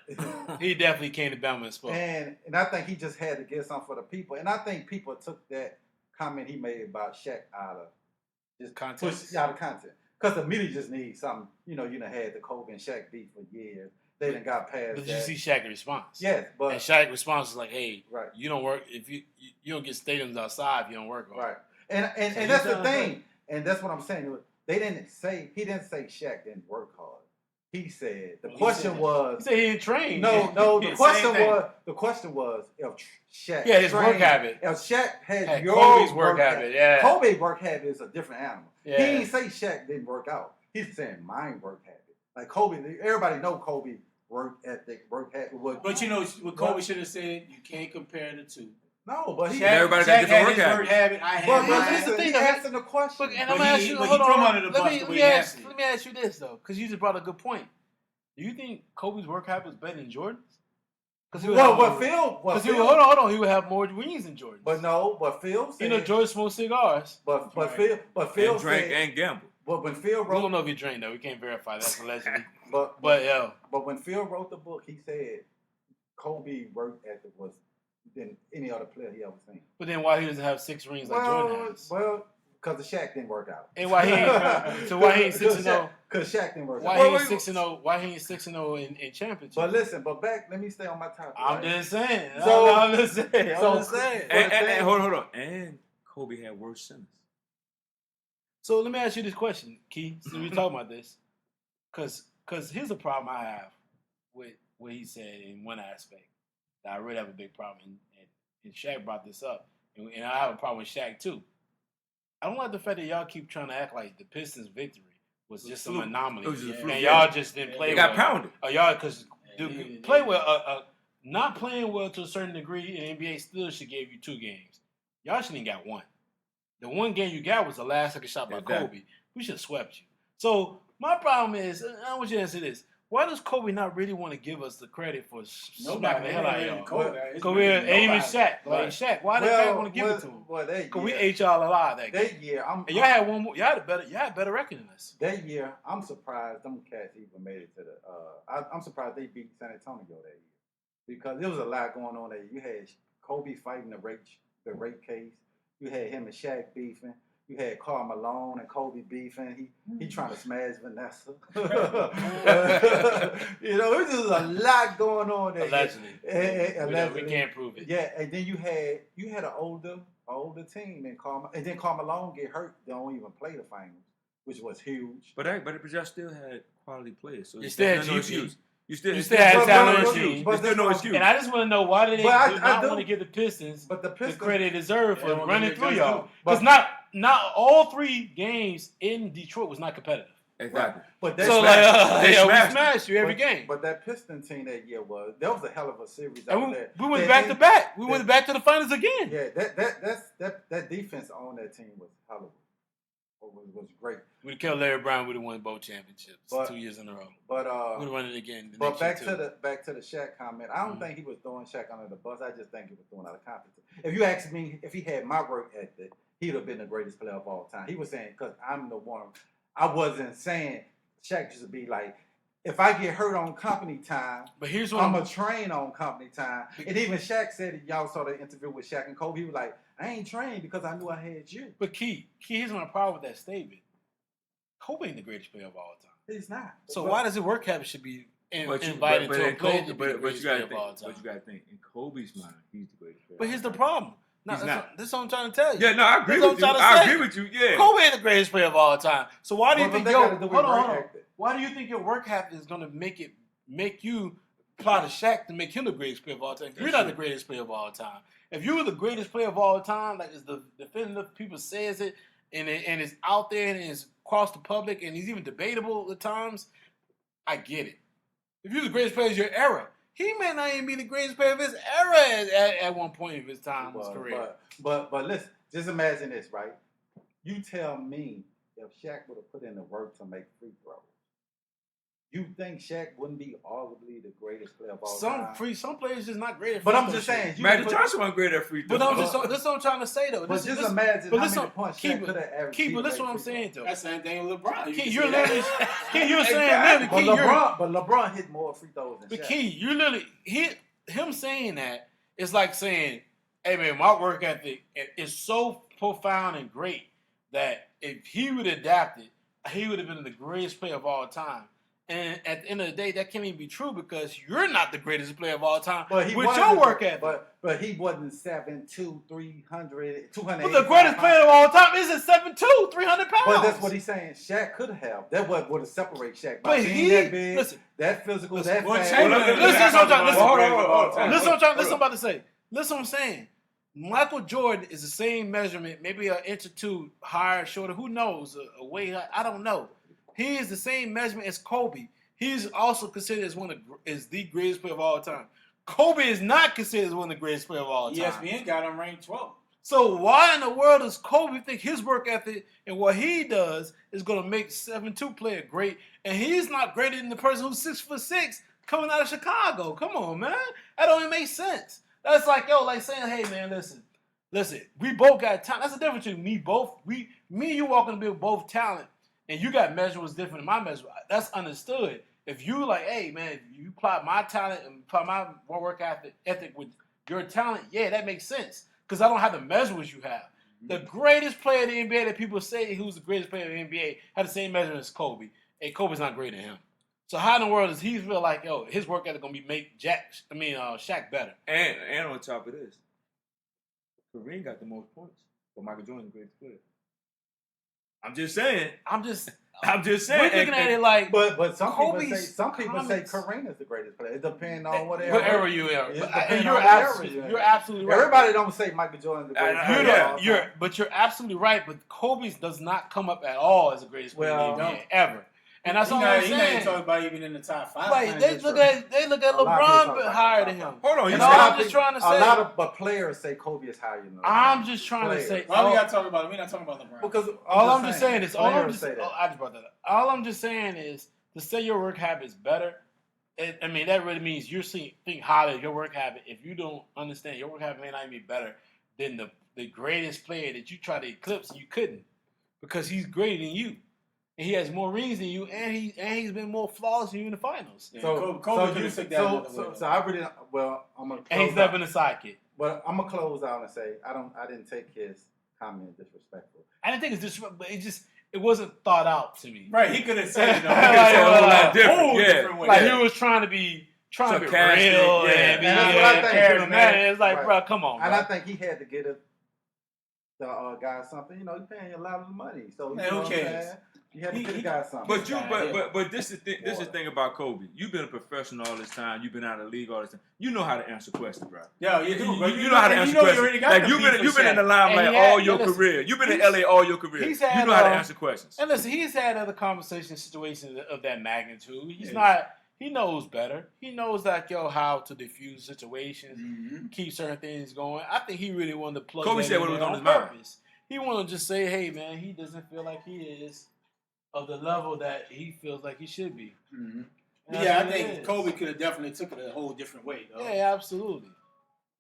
he definitely came to Bama and spoke. And I think he just had to get something for the people. And I think people took that comment he made about Shaq out of just context. Out of content. Because the media just needs something. You done had the Kobe and Shaq beef for years. They done got past But that. you see Shaq's response. Yes, but... And Shaq's response is like, hey, right. You don't work... If you don't get stadiums outside if you don't work hard. Right. And that's the thing. And that's what I'm saying. He didn't say Shaq didn't work hard. He said the question was... He said he didn't train. No, the question was if Shaq... Yeah, his work habit. If Shaq had your Kobe's work habit, yeah. Kobe's work habit is a different animal. Yeah. He didn't say Shaq didn't work out. He's saying mine work habit. Like Kobe, everybody know Kobe work ethic, work habit. But what Kobe should have said, you can't compare the two. No, but everybody got different work habit. I had mine. He's asking the question. Look, and I'm gonna ask you. Hold on. Let me ask you this though, because you just brought a good point. Do you think Kobe's work habit was better than Jordan's? Phil? Hold on. He would have more rings than Jordan. But Phil said, Jordan smoked cigars. But Phil drank and gambled. But when Phil wrote, we don't know if he drank though. We can't verify that allegedly. But when Phil wrote the book, he said Kobe work ethic was than any other player he ever seen. But then why he doesn't have 6 rings like Jordan has? Well, because the Shaq didn't work out. And why he ain't? So why he ain't 6-0? Because Shaq didn't work out. Why he ain't 6-0? Why he ain't 6-0 in championships? But listen, let me stay on my topic. I'm just saying. I'm just saying. And hold on. And Kobe had worse centers. So let me ask you this question, Key. Since we're talking about this, because here's the problem I have with what he said in one aspect that I really have a big problem, and Shaq brought this up, and I have a problem with Shaq too. I don't like the fact that y'all keep trying to act like the Pistons' victory was just some anomaly, and y'all just didn't play. They got pounded. Y'all because play well, not playing well to a certain degree, and NBA still should give you 2 games. Y'all shouldn't got 1. The 1 game you got was the last second shot by Kobe. We should have swept you. So my problem is, I want you to answer this. Why does Kobe not really want to give us the credit for smacking the hell out of y'all? Kobe and even Shaq. Like Shaq, why did Shaq want to give it to him? Because we ate y'all alive that game. That year, y'all had one more. Y'all had better record than us. That year, I'm surprised them cats even made it to the. I'm surprised they beat San Antonio that year because there was a lot going on there. You had Kobe fighting the rape case. You had him and Shaq beefing. You had Karl Malone and Kobe beefing. He trying to smash Vanessa. You know, there's just a lot going on there. Allegedly. Allegedly. We can't prove it. Yeah, and then you had an older team, and then Karl Malone get hurt. They don't even play the finals, which was huge. But y'all still had quality players, so you still had no excuse. You still had talent on the team. There's still no excuse. And I just want to know why did they not want to give the Pistons the credit they deserve for running through y'all? Because not all 3 games in Detroit was not competitive. Exactly. But we smashed you every game. But that Piston team that year was a hell of a series. We went back to back. We went back to the finals again. Yeah, that defense on that team was hell of a. Was great. We'd have killed Larry Brown. We'd have won both championships 2 years in a row. But we'd have won it again. But back to the Shaq comment. I don't think he was throwing Shaq under the bus. I just think he was throwing out of confidence. If you ask me if he had my work ethic, he'd have been the greatest player of all time. He was saying because I'm the one. I wasn't saying Shaq used to be like, if I get hurt on company time, but here's what I'm a train on company time. And even Shaq said it. Y'all saw the interview with Shaq and Kobe. He was like, I ain't trained because I knew I had you. But here's my problem with that statement. Kobe ain't the greatest player of all time. He's not. So why does it work habit should be invited to a player to be the greatest player of all time? But you got to think, in Kobe's mind, he's the greatest player. But here's the problem. This is what I'm trying to tell you. Yeah, no, I agree with you. I agree with you. Yeah, Kobe ain't the greatest player of all time. So why do you think hold on? Why do you think your work habit is going to make you apply to Shaq to make him the greatest player of all time? You're not the greatest player of all time. If you were the greatest player of all time, like it's the definitive people says it, and it's out there and it's across the public and he's even debatable at times, I get it. If you're the greatest player of your era, he may not even be the greatest player of his era at one point of his time, his career. But listen, just imagine this, right? You tell me if Shaq would have put in the work to make free throws, you think Shaq wouldn't be arguably the greatest player of all time? Some players just not great at throws. free throws. But I'm just saying. Magic Johnson wasn't great at free throws. But this is what I'm trying to say, though. But just imagine how many points Shaq could have averaged. Key, but listen what I'm saying, though. That's the same thing with LeBron. Key, you're saying, but LeBron hit more free throws than Shaq. But Key, you literally, him saying that is like saying, hey, man, my work ethic is so profound and great that if he would have adapted, he would have been the greatest player of all time. And at the end of the day, that can't even be true because you're not the greatest player of all time with your work ethic. But he wasn't 7'2", 300, 200. But the greatest player of all time isn't 7'2", 300 pounds. But that's what he's saying. Shaq could have. That would have separated Shaq. By being that big, that physical, that fast. Listen what I'm about to say. Listen what I'm saying. Michael Jordan is the same measurement, maybe an inch or two higher, shorter. Who knows? A way, I don't know. He is the same measurement as Kobe. He's also considered as the greatest player of all time. Kobe is not considered as one of the greatest players of all time. ESPN got him ranked 12. So why in the world does Kobe think his work ethic and what he does is going to make 7'2" player great, and he's not greater than the person who's 6'6" coming out of Chicago? Come on, man. That don't even make sense. That's like saying, hey, man, listen, we both got talent. That's the difference between me and you walking the field, both talent, and you got measurables different than my measurables. That's understood. If you like, hey, man, if you apply my talent and apply my work ethic with your talent, yeah, that makes sense. Because I don't have the measurables you have. Mm-hmm. The greatest player in the NBA that people say who's the greatest player in the NBA had the same measurement as Kobe. And Kobe's not greater than him. So how in the world does he feel like, his work ethic going to make Shaq better? And on top of this, Kareem got the most points, but Michael Jordan the greatest player. I'm just saying. We're looking at it like, but some people say Kareem is the greatest player. It depends on what era you are. You're absolutely right. Everybody don't say Michael Jordan is the greatest player. But you're absolutely right. But Kobe does not come up at all as the greatest player in the NBA ever. And that's all I'm saying. He ain't talking about even in the top 5. Like they look at LeBron higher than him. Hold on, I'm just trying to say. A lot of players say Kobe is higher than LeBron. I'm just trying to say. Why we gotta talk about it? We're not talking about LeBron. Because all I'm just saying is, I just brought that up. All I'm just saying is to say your work habit's better, that really means you're think highly of your work habit. If you don't understand, your work habit may not even be better than the greatest player that you try to eclipse and you couldn't, because he's greater than you. And he has more rings than you, and he's been more flawless than you in the finals. Yeah, Kobe could have took that another way. So I really I'm gonna. And he's never been a sidekick. But I'm gonna close out and say I didn't take his comment disrespectful. I didn't think it's disrespectful, but it wasn't thought out to me. Right, he could have said it different way. Like he was trying to be real and be charismatic. It's like, bro, come on. And I think he had to get the guy something. You know, he's paying a lot of money, so you know what I'm saying? You had to get the guy something. But this is the thing about Kobe. You've been a professional all this time. You've been out of the league all this time. You know how to answer questions, bro. Yeah, you do. You know how to answer questions. Like you've been in the limelight all your career. You've been in LA all your career. You know how to answer questions. And listen, he's had other conversations, situations of that magnitude. He's not. He knows better. He knows how to diffuse situations, keep certain things going. I think he really wanted to plug. Kobe said what was on his mind. He wanted to just say, "Hey, man, he doesn't feel like he is of the level that he feels like he should be." Mm-hmm. Yeah, I think Kobe could have definitely took it a whole different way, though. Yeah, absolutely.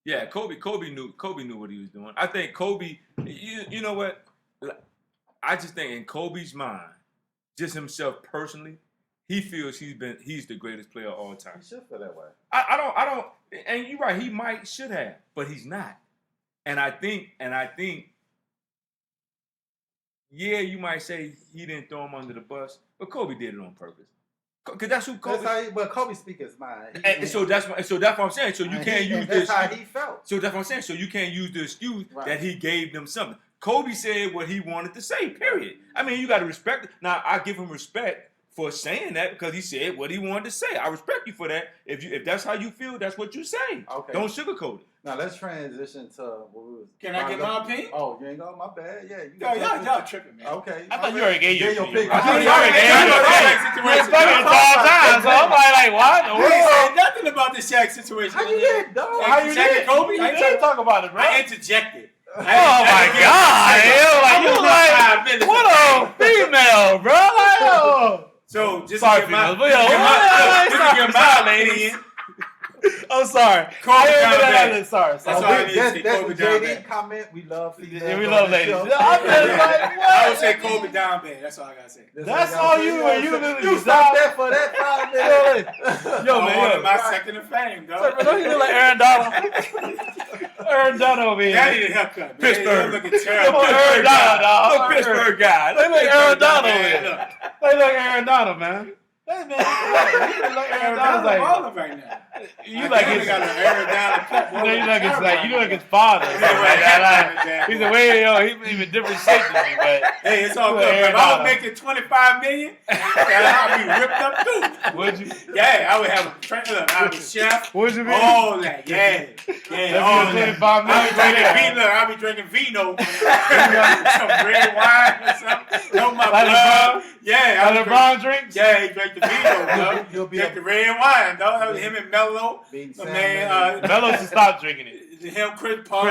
Yeah, Kobe knew what he was doing. I think Kobe, you know what? I just think in Kobe's mind, just himself personally, he feels he's the greatest player of all time. He should feel that way. I don't. And you're right. He should have, but he's not. And I think. Yeah, you might say he didn't throw him under the bus, but Kobe did it on purpose. Because that's who Kobe. But Kobe speaks his mind. So that's what I'm saying. So you can't use this. That's how he felt. So that's what I'm saying. So you can't use the excuse that he gave them something. Kobe said what he wanted to say. Period. I mean, you got to respect it. Now I give him respect for saying that because he said what he wanted to say. I respect you for that. If that's how you feel, that's what you say. Okay. Don't sugarcoat it. Now let's transition to what was. Can I get my opinion? Oh, you ain't got my bad. Yeah, y'all tripping, man. Okay. I thought you already gave your opinion. I thought you already gave your opinion. So I'm like, what? We ain't said nothing about the Shaq situation. How you did, dog? How you did, Kobe? I didn't talk about it, bro. I interjected. Oh my God! What a female, bro! So just sorry, to get my opinion. I'm sorry. Sorry. That's the JD comment. We love females. Yeah, we love ladies. I would say Kobe down bad. That's all I gotta say. That's all you. You stopped that for that 5 minutes. Yo, man, my second in fame, dog. Don't you look like Aaron Donald? Aaron Donald over here. That need a haircut. Pittsburgh. Looking terrible. Aaron Donald, dog. Pittsburgh guy. They look Aaron Donald over here. They look Aaron Donald, man. Hey, man, you look like Aaron Donald right now. You like his got an Aaron Donald. You look his father. He's a way, he's even different shape than me, but hey, it's all good. If I was making $25 million, I'd be ripped up too. Would you? Yeah, I would have a trainer. I'd be chef. Would you be? All that, yeah, all that. I'd be drinking vino, some red wine or something. No, my blood. Yeah, LeBron drinks. Yeah, he drank the vino, bro. Drink the red wine, dog. That was him and Melo. Melo should stop drinking it. Him, Chris Paul.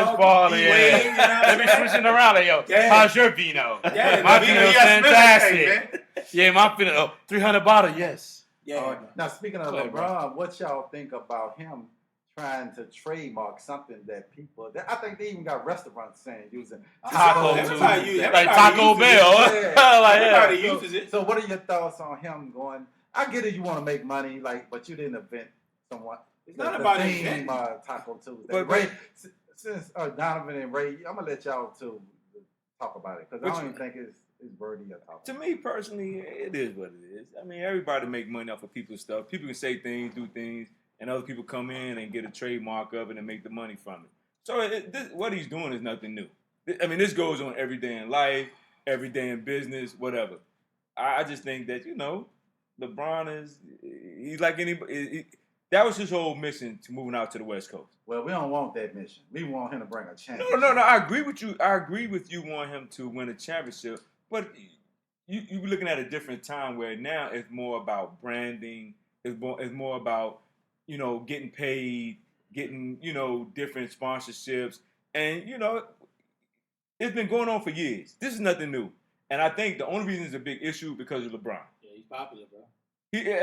Yeah. Let me switching around, yo. Yeah. How's your vino? Yeah, my vino's fantastic. Yeah, my vino. 300 bottle, yes. Yeah. Now speaking of LeBron, what y'all think about him trying to trademark something that people? I think they even got restaurants saying using Taco like Taco Bell. Everybody uses it. So what are your thoughts on him going? I get it, you want to make money, but you didn't invent someone. It's not about inventing. Taco Tuesday. But Ray, since Donovan and Ray, I'm gonna let y'all two talk about it because I don't even think it's worthy of talking. To me personally, it is what it is. I mean, everybody make money off of people's stuff. People can say things, do things, and other people come in and get a trademark of it and make the money from it. So what he's doing is nothing new. I mean, this goes on every day in life, every day in business, whatever. I just think that, LeBron he's like anybody. That was his whole mission to moving out to the West Coast. Well, we don't want that mission. We want him to bring a championship. No. I agree with you. I agree with you wanting him to win a championship. But you're looking at a different time where now it's more about branding. It's more about, getting paid, getting, different sponsorships. And, it's been going on for years. This is nothing new. And I think the only reason it's a big issue because of LeBron. Yeah, he's popular, bro.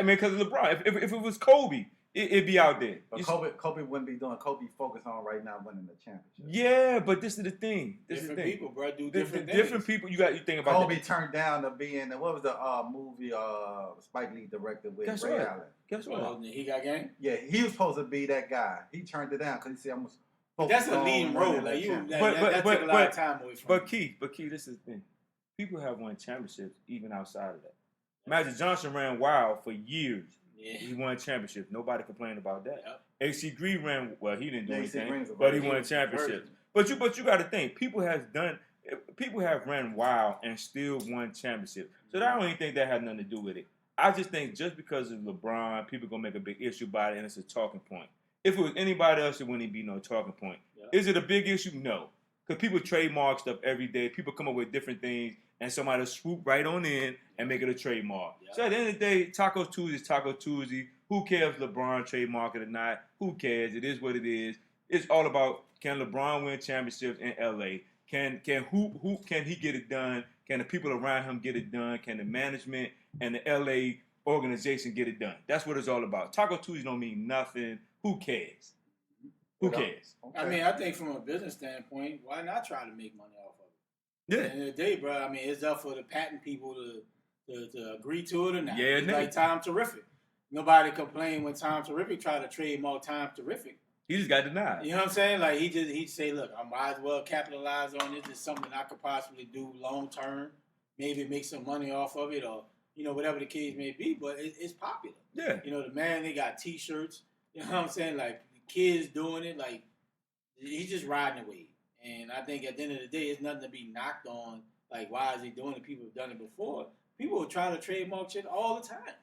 Because of LeBron. If it was Kobe, it'd be out there. But Kobe wouldn't be doing. Kobe focused on right now winning the championship. Yeah, but this is the thing. Different people, bro, do different things. Different people. You think about Kobe turned down to be in. What was the movie Spike Lee directed with Ray Allen? Guess what? He got game. Yeah, he was supposed to be that guy. He turned it down because he said, "I'm." That's a leading role. Like that took a lot of time away from. But Keith, this is the thing. People have won championships even outside of that. Magic Johnson ran wild for years. Yeah. He won championships. Nobody complained about that. Yep. AC Green ran well. He didn't do anything, but he won championships. But you got to think. People have ran wild and still won championships. So I don't even think that had nothing to do with it. I just think just because of LeBron, people gonna make a big issue about it, and it's a talking point. If it was anybody else, it wouldn't be no talking point. Yep. Is it a big issue? No. Because people trademark stuff every day. People come up with different things, and somebody will swoop right on in and make it a trademark. Yep. So at the end of the day, Taco Tuesday is Taco Tuesday. Who cares if LeBron trademark it or not? Who cares? It is what it is. It's all about, can LeBron win championships in LA? Can he get it done? Can the people around him get it done? Can the management and the LA organization get it done? That's what it's all about. Taco Tuesday don't mean nothing. Who cares? Who cares? Okay. I mean, I think from a business standpoint, why not try to make money off of it? Yeah. At the end of the day, bro, I mean, it's up for the patent people to agree to it or not. Yeah, it's like Time Terrific. Nobody complained when Time Terrific tried to trademark Time Terrific. He just got denied. You know what I'm saying? Like, he'd say, look, I might as well capitalize on this. It's something I could possibly do long term. Maybe make some money off of it or, whatever the case may be. But it's popular. Yeah. They got T-shirts. You know what I'm saying? Like, kids doing it, like, he's just riding the wave. And I think at the end of the day, it's nothing to be knocked on. Like, why is he doing it? People have done it before. People will try to trademark shit all the time.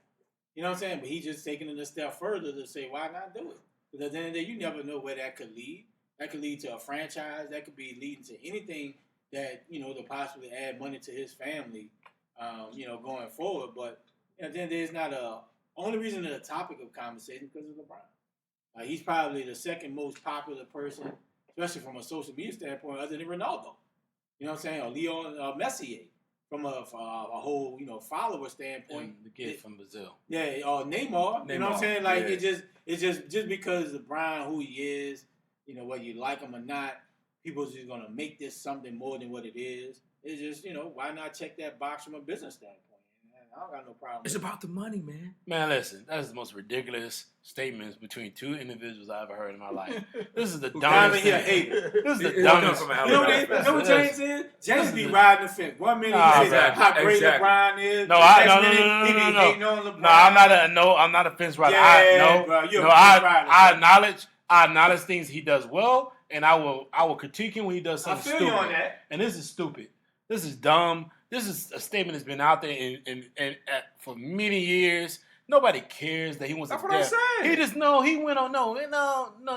You know what I'm saying? But he's just taking it a step further to say, why not do it? Because at the end of the day, you never know where that could lead. That could lead to a franchise. That could be leading to anything that, to possibly add money to his family, going forward. But at the end of the day, it's not only reason it's a topic of conversation because of LeBron. He's probably the second most popular person, especially from a social media standpoint, other than Ronaldo. You know what I'm saying? Or Leon Messier, from a whole follower standpoint. And the kid from Brazil. Yeah, Neymar. You know what I'm saying? Like it's just because LeBron who he is, whether you like him or not, people are just gonna make this something more than what it is. It's just why not check that box from a business standpoint? I don't got no problem. It's about the money, man. Man, listen, that is the most ridiculous statements between two individuals I ever heard in my life. This is the dumbest thing. This is the dumbest. You know what James is? James be riding the fence. 1 minute he says how great LeBron is. No, I'm not a fence rider. I acknowledge things he does well, and I will critique him when he does something stupid. On that. And this is stupid. This is dumb. This is a statement that's been out there for many years. Nobody cares that he wants to. That's what I'm saying. He just he went on. No,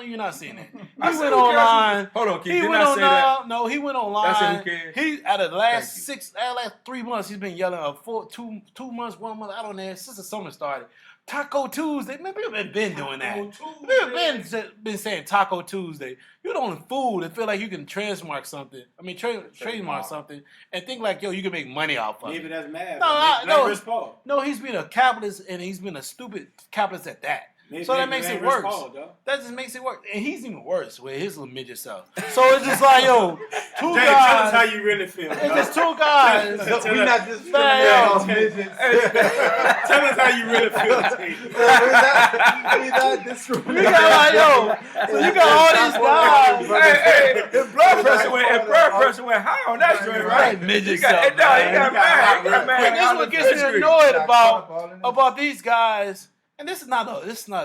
you're not saying that. He went online. Hold on, Keith. He went on. No, he went online. That's who cares. He out of the last 3 months, he's been yelling for 2 months, 1 month. I don't know since the summer started. Taco Tuesday. Man, people have been doing that. People been saying Taco Tuesday. You're the only fool that feel like you can trademark something. I mean, trademark something and think like, you can make money off of it. Maybe that's mad. No, he's been a capitalist and he's been a stupid capitalist at that. So that makes it worse. That just makes it worse. And he's even worse with his little midget self. So it's just like, two guys. Tell us how you really feel. It's just 2 guys. We're not discriminating on midgets. Tell us how you really feel. We're not discriminating. So you got all these guys. His blood pressure went high on that joint, right? Midget self. He got mad. And this is what gets me annoyed about these guys. And this is not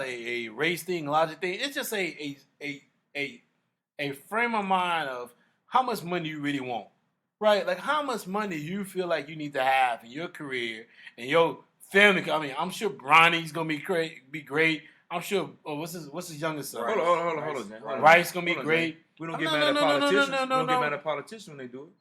a race thing, logic thing. It's just a frame of mind of how much money you really want, right? Like how much money you feel like you need to have in your career and your family. I mean, I'm sure Bronny's gonna be great. I'm sure. What's his youngest son? Hold on. Rice gonna be great. We don't get mad at politicians. We don't get mad at politicians when they do it.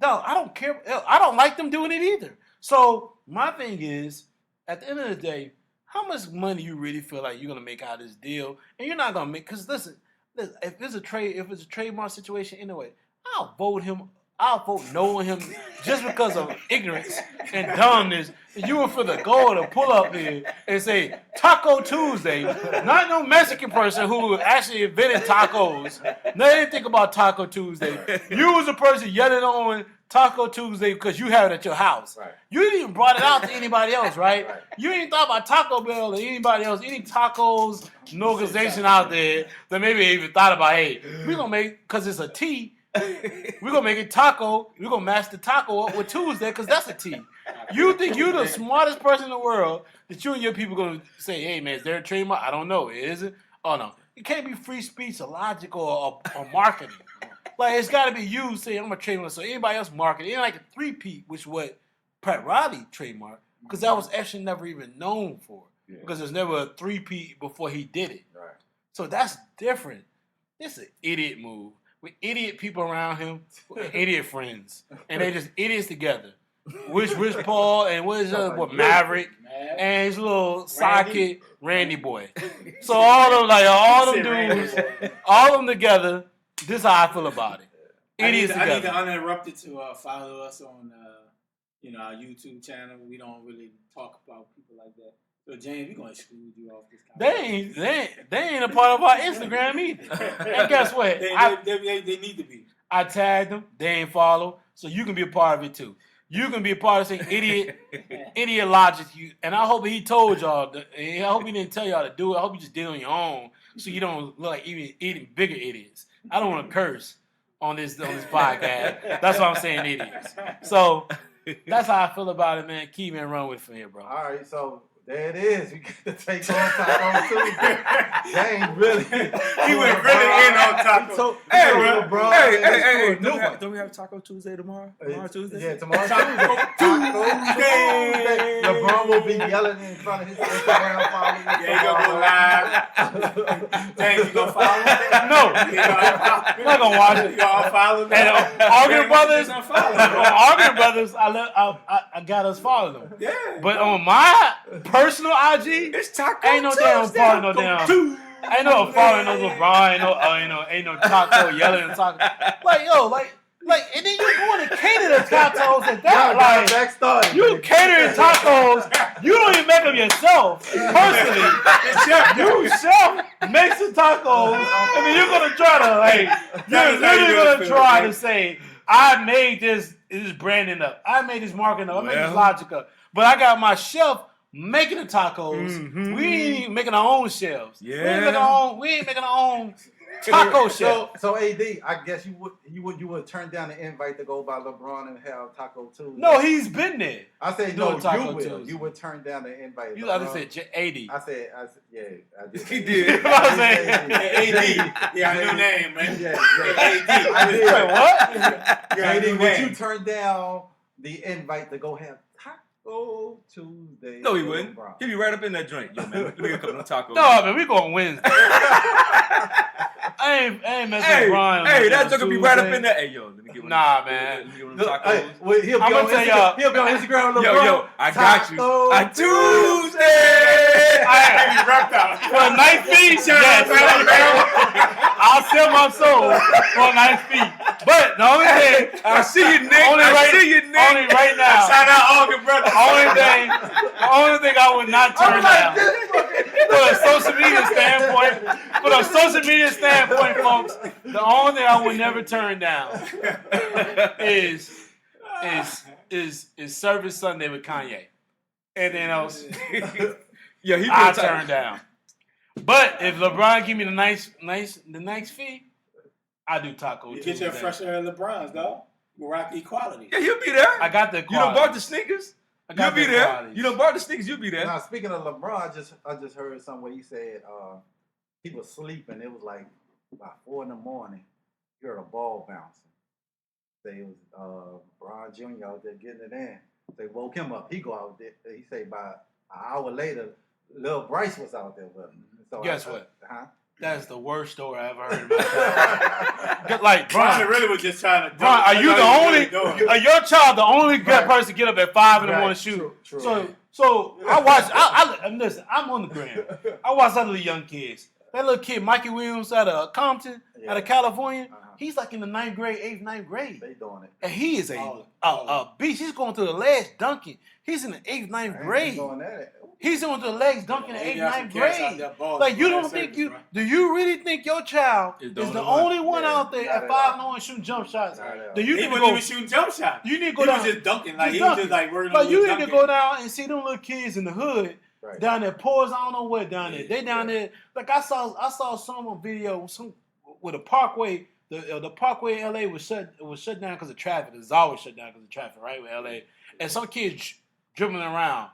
No, I don't care. I don't like them doing it either. So my thing is, at the end of the day, how much money you really feel like you're gonna make out of this deal, and you're not gonna make? Because listen, if it's a trademark situation anyway, I'll vote him our folk knowing him just because of ignorance and dumbness. You were for the goal to pull up there and say Taco Tuesday. Not no Mexican person who actually invented tacos. No, they didn't think about Taco Tuesday. You was the person yelling on Taco Tuesday because you have it at your house. Right. You didn't even brought it out to anybody else, right? You ain't thought about Taco Bell or anybody else, any tacos, no organization out there that maybe even thought about, hey, we're going to make, because it's a T, we're going to make it taco, we're going to match the taco up with Tuesday because that's a T. You think you're the smartest person in the world that you and your people going to say, hey, man, is there a trademark? I don't know. Is it? Oh, no. It can't be free speech or logic or marketing. Like, it's got to be you saying, I'm going to trademark. So anybody else market it. It ain't like a three-peat, which what Pat Riley trademarked, because that was actually never even known for. Yeah. Because there's never a three-peat before he did it. Right. So that's different. It's an idiot move. With idiot people around him, with idiot friends. And they just idiots together. Rich Paul and what is the other boy? Maverick. And his little sidekick, Randy Boy. So all them dudes, all of them together, this is how I feel about it. Idiots together. I need the Uninterrupted to follow us on our YouTube channel. We don't really talk about people like that. So James, we're gonna exclude you off this conversation. They ain't a part of our Instagram either. And guess what? They need to be. I tagged them. They ain't follow. So you can be a part of it too. You can be a part of saying idiot logic. And I hope he told y'all. I hope he didn't tell y'all to do it. I hope you just did it on your own, so you don't look like even bigger idiots. I don't want to curse on this podcast. That's why I'm saying idiots. So that's how I feel about it, man. Keep and run with it from here, bro. All right, so there it is. We get to take on Taco Tuesday. Dang, really. He went really in on Taco. Hey, don't we have Taco Tuesday tomorrow? Tomorrow Tuesday? Yeah, tomorrow Tuesday. LeBron will be yelling in front of his Instagram followers. Yeah, he gonna go live. James, you gonna follow him? No. I'm not gonna watch it. You gonna follow him? And Arguing Brothers, I got us following them. Yeah. But on my personal IG, it's Taco ain't no damn following no damn. Ain't no following no LeBron. Ain't no Taco yelling and talking. Like, and then you going to cater the tacos at that. You catering tacos. You don't even make them yourself. Personally, you chef makes the tacos, and then you're gonna try to you're literally gonna try to say, I made this branding up. I made this marketing up. I made this logic up. But I got my chef making the tacos. Mm-hmm. We ain't even making our own shelves. Yeah. We ain't making our own taco shelf. So AD, I guess you would turn down the invite to go by LeBron and have Taco Tuesday. No, he's been there. I said no, you will. You would turn down the invite. You either said AD. I said yeah, I did. He did. I said AD. Yeah, new name, man. Yeah. AD. I did. What? AD, would you turn down the invite to go have Taco Tuesday? No, he wouldn't. He'd be right up in that joint. Yo, man, let me get a couple of tacos. No, man, we going Wednesday. I ain't messing with Brian. Hey, that joke could be right up in there. Hey, yo, let me get one. Nah, man. Let me get one of them tacos. He'll be on Instagram. Yo, I got you. On Tuesday. I be wrapped out. For a nice fee, yes. I'll sell my soul for a nice fee. But the only thing, I see you, Nick. Only right now. Shout out August, brother. The only thing I would not turn down. For a social media standpoint, folks, the only thing I would never turn down is Service Sunday with Kanye. Anything else, I turn down. But if LeBron give me the nice fee, I do Taco Tuesday. Get your fresh air of LeBron's, though. We'll rock equality. Yeah, he'll be there. I got the equality. You done bought the sneakers. You'll be there. You done bought the sneakers. You'll be there. Now, speaking of LeBron, I just heard somewhere he said he was sleeping. It was like about 4 a.m. He heard a ball bouncing. Say it was LeBron Jr. out there getting it in. They woke him up. He go out there. He say about an hour later, Lil Bryce was out there with him. So guess what? Huh? That's the worst story I ever heard in my life. Like, Brian, really was just trying to. Brian, are you the only? Are your child the only good person to get up at 5 a.m. shoot? True. So I watch. I listen. I'm on the gram. I watch other young kids. That little kid, Mikey Williams, out of Compton, out of California. He's like in the 9th grade, 8th, 9th grade. They doing it. And he is a beast. He's going to the legs dunking. He's in the 8th, 9th grade. He's doing the legs dunking in the 8th, 9th grade. Like, you don't think do you really think your child is the only one out there at 5-0 shooting jump shots? Do you he wasn't even shooting jump shots. You need to go down. He was just dunking. Like, he was just like working on But you need to go down and see them little kids in the hood. Right. Down there, Pores, I don't know what down there. They down there. Like I saw some on video, with a Parkway. The Parkway in LA was shut down because of traffic. It's always shut down because of traffic, right? With LA, and some kids dribbling around,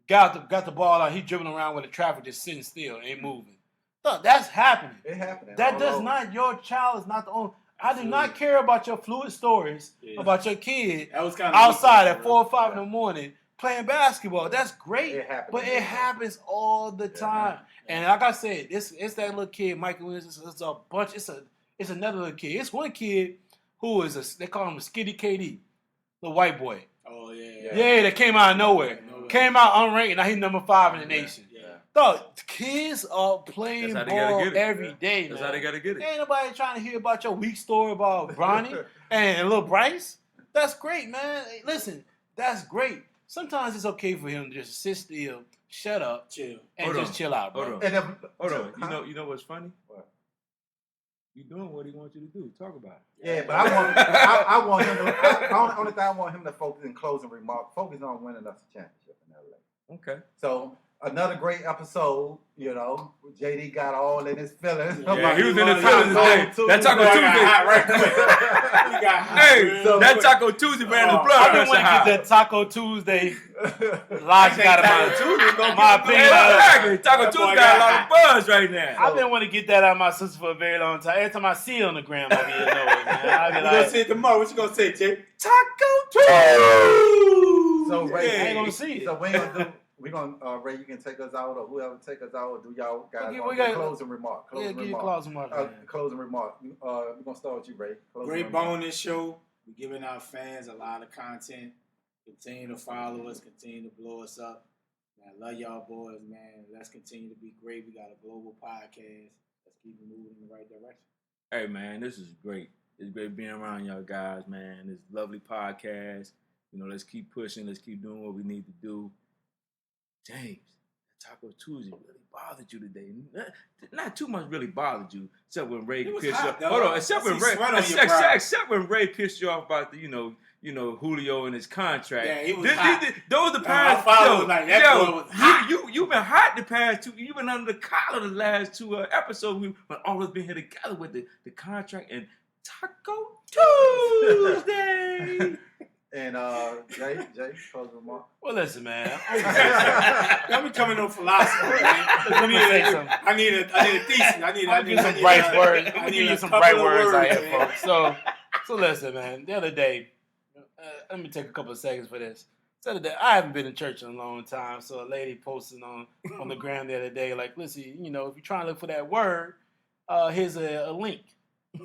got the ball out. He dribbling around with the traffic just sitting still, ain't moving. Look, that's happening. It happening. That does not. Your child is not the only. I do not care about your fluid stories about your kid outside at 4 or 5 in the morning. Playing basketball, that's great, but it happens all the time. And like I said, it's that little kid, Michael Williams. It's a bunch. It's another little kid. It's one kid who is they call him a Skitty KD, the white boy. Oh yeah, that came out of nowhere. Came out unranked, and now he's number 5 in the nation. Dog, kids are playing ball every day. That's how they gotta get it. Ain't nobody trying to hear about your weak story about Bronny and little Bryce. That's great, man. Hey, listen, that's great. Sometimes it's okay for him to just sit still, shut up, chill out, bro. Hold on. You know what's funny? What? You doing what he wants you to do. Talk about it. Yeah, but I want him to. Only thing I want him to focus in closing remarks. Focus on winning us a championship in LA. Okay. So another great episode. You know, JD got all in his feelings. Yeah, he was in his feelings today. That Taco Tuesday. Right quick. Hey, that Taco Tuesday ran the blood. I didn't want to get that Taco Tuesday logic out of my opinion. Exactly. Taco Tuesday got a lot of buzz right now. I've been wanting to get that out of my sister for a very long time. Every time I see it on the gram, I'll be annoyed, man. You gonna say it tomorrow? What you gonna say, Jay? Taco Tuesday. So Ray, I ain't gonna see it. So we're gonna Ray, you can take us out, or whoever take us out, or do y'all guys want to closing remark? Closing remark. Closing remark. We're gonna start with you, Ray. Great bonus show. We're giving our fans a lot of content. Continue to follow us. Continue to blow us up. Man, I love y'all boys, man. Let's continue to be great. We got a global podcast. Let's keep moving in the right direction. Hey, man, this is great. It's great being around y'all guys, man. It's a lovely podcast. You know, let's keep pushing. Let's keep doing what we need to do. James, Taco Tuesday really bothered you today. Not too much really bothered you, except when Ray pissed you off. Hold on, except when Ray pissed you off about the, you know, Julio and his contract. Yeah, he was hot. Those the past. You've been hot the past 2. You've been under the collar the last 2 episodes. We've always been here together with the contract and Taco Tuesday. And Jay, closing remark. Well, listen, man. I'm becoming no philosopher, man. Let me say something. I need a thesis. I need some bright words. I'm gonna give you some bright words out here, folks. So listen, man. The other day, let me take a couple of seconds for this. The other day, I haven't been in church in a long time, so a lady posted on the gram the other day, like, listen, you know, if you're trying to look for that word, here's a link,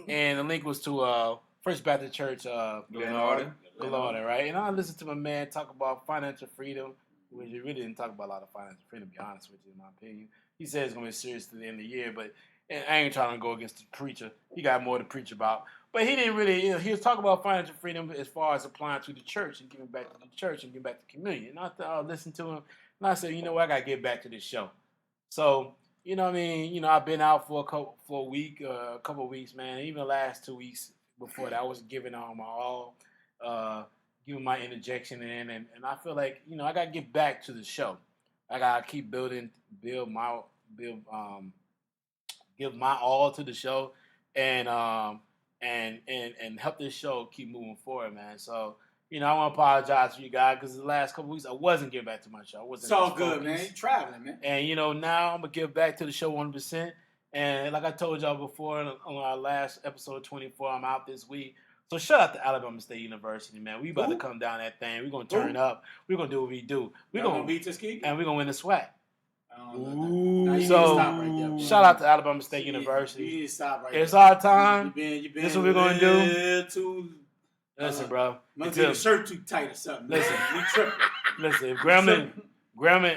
and the link was to First Baptist Church, Glenarden, right? And I listened to my man talk about financial freedom, which he really didn't talk about a lot of financial freedom, to be honest with you, in my opinion. He said it's going to be serious to the end of the year, but I ain't trying to go against the preacher. He got more to preach about. But he didn't really, he was talking about financial freedom as far as applying to the church and giving back to the church and giving back to the community. And I listened to him, and I said, you know what, I got to get back to this show. So, you know what I mean? You know, I've been out for a couple of weeks, man. Even the last 2 weeks before that, I was giving all my all. Giving my interjection in, and I feel like, you know, I gotta get back to the show. I gotta keep give my all to the show, and help this show keep moving forward, man. So, you know, I want to apologize to you guys because the last couple weeks I wasn't getting back to my show. It's all good, man. You're traveling, man. And you know, now I'm gonna give back to the show 100%. And like I told y'all before on our last episode 24, I'm out this week. So shout out to Alabama State University, man. We about to come down that thing. We're going to turn up. We're going to do what we do. We're going to beat Tuskegee? And we're going to win the SWAC. So shout out to Alabama State University. You need to stop right It's our time. This is what we're going to do. Listen, bro. Maybe the shirt too tight or something. Listen. We tripping. Listen, if Grambling Grandma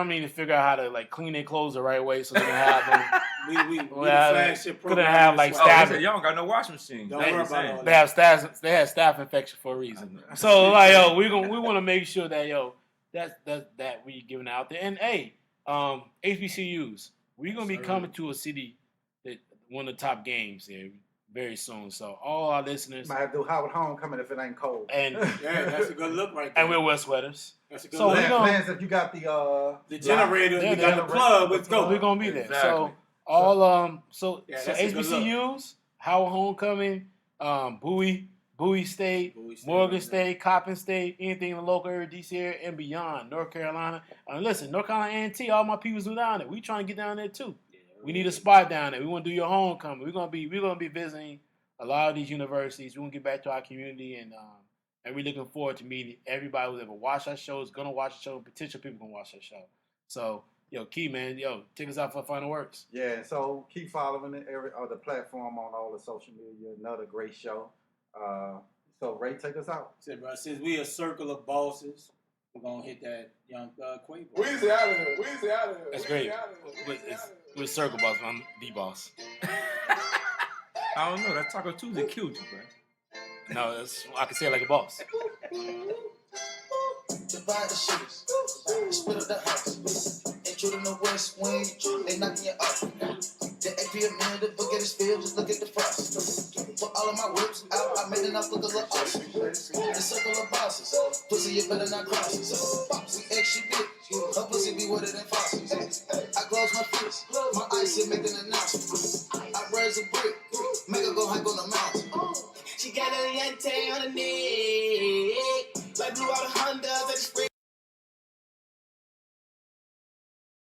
need to figure out how to like clean their clothes the right way so they can have them. we flagship program. Couldn't have like y'all don't got no washing machine. Don't worry about all They have staph infection for a reason. So like we want to make sure that that we giving out there. And hey, HBCUs, we're gonna be coming to a city that one of the top games there very soon. So all our listeners might have to do Howard Homecoming if it ain't cold. And yeah, that's a good look right there. And we'll wear sweaters. That's a good so look. Lance, if you got the generator, you got the plug, let's go. We're gonna be there. Exactly. So all so HBCUs, Howard Homecoming, Bowie State, Morgan State, Coppin State, anything in the local area, DC area, and beyond, North Carolina. And listen, North Carolina A&T, all my people's do down there. We trying to get down there too. We need a spot down there. We want to do your homecoming. We're gonna be visiting a lot of these universities. We're gonna get back to our community, and we're looking forward to meeting everybody who's ever watched our show, is gonna watch the show, potential people gonna watch our show. So, Key, man, take us out for final words. Yeah, so keep following the platform on all the social media. Another great show. So Ray, take us out. Since we a circle of bosses, we're gonna hit that Young Thug Quavo. Weezy out of here. That's great. We're circle boss. I'm the boss. I don't know. That Taco Tuesday killed you, bro. No, I can say it like a boss. Divide the shooters, split up the house. Intrude in the west wing, they knocking you off. The AP a man, the book at his field, just look at the frost. Put all of my whips out, I made enough look a little awesome. The circle of bosses, pussy you better not cross us. We extra big, her pussy be wetter than fossils. I close my fist, my eyes here making an announcement. I raise a brick.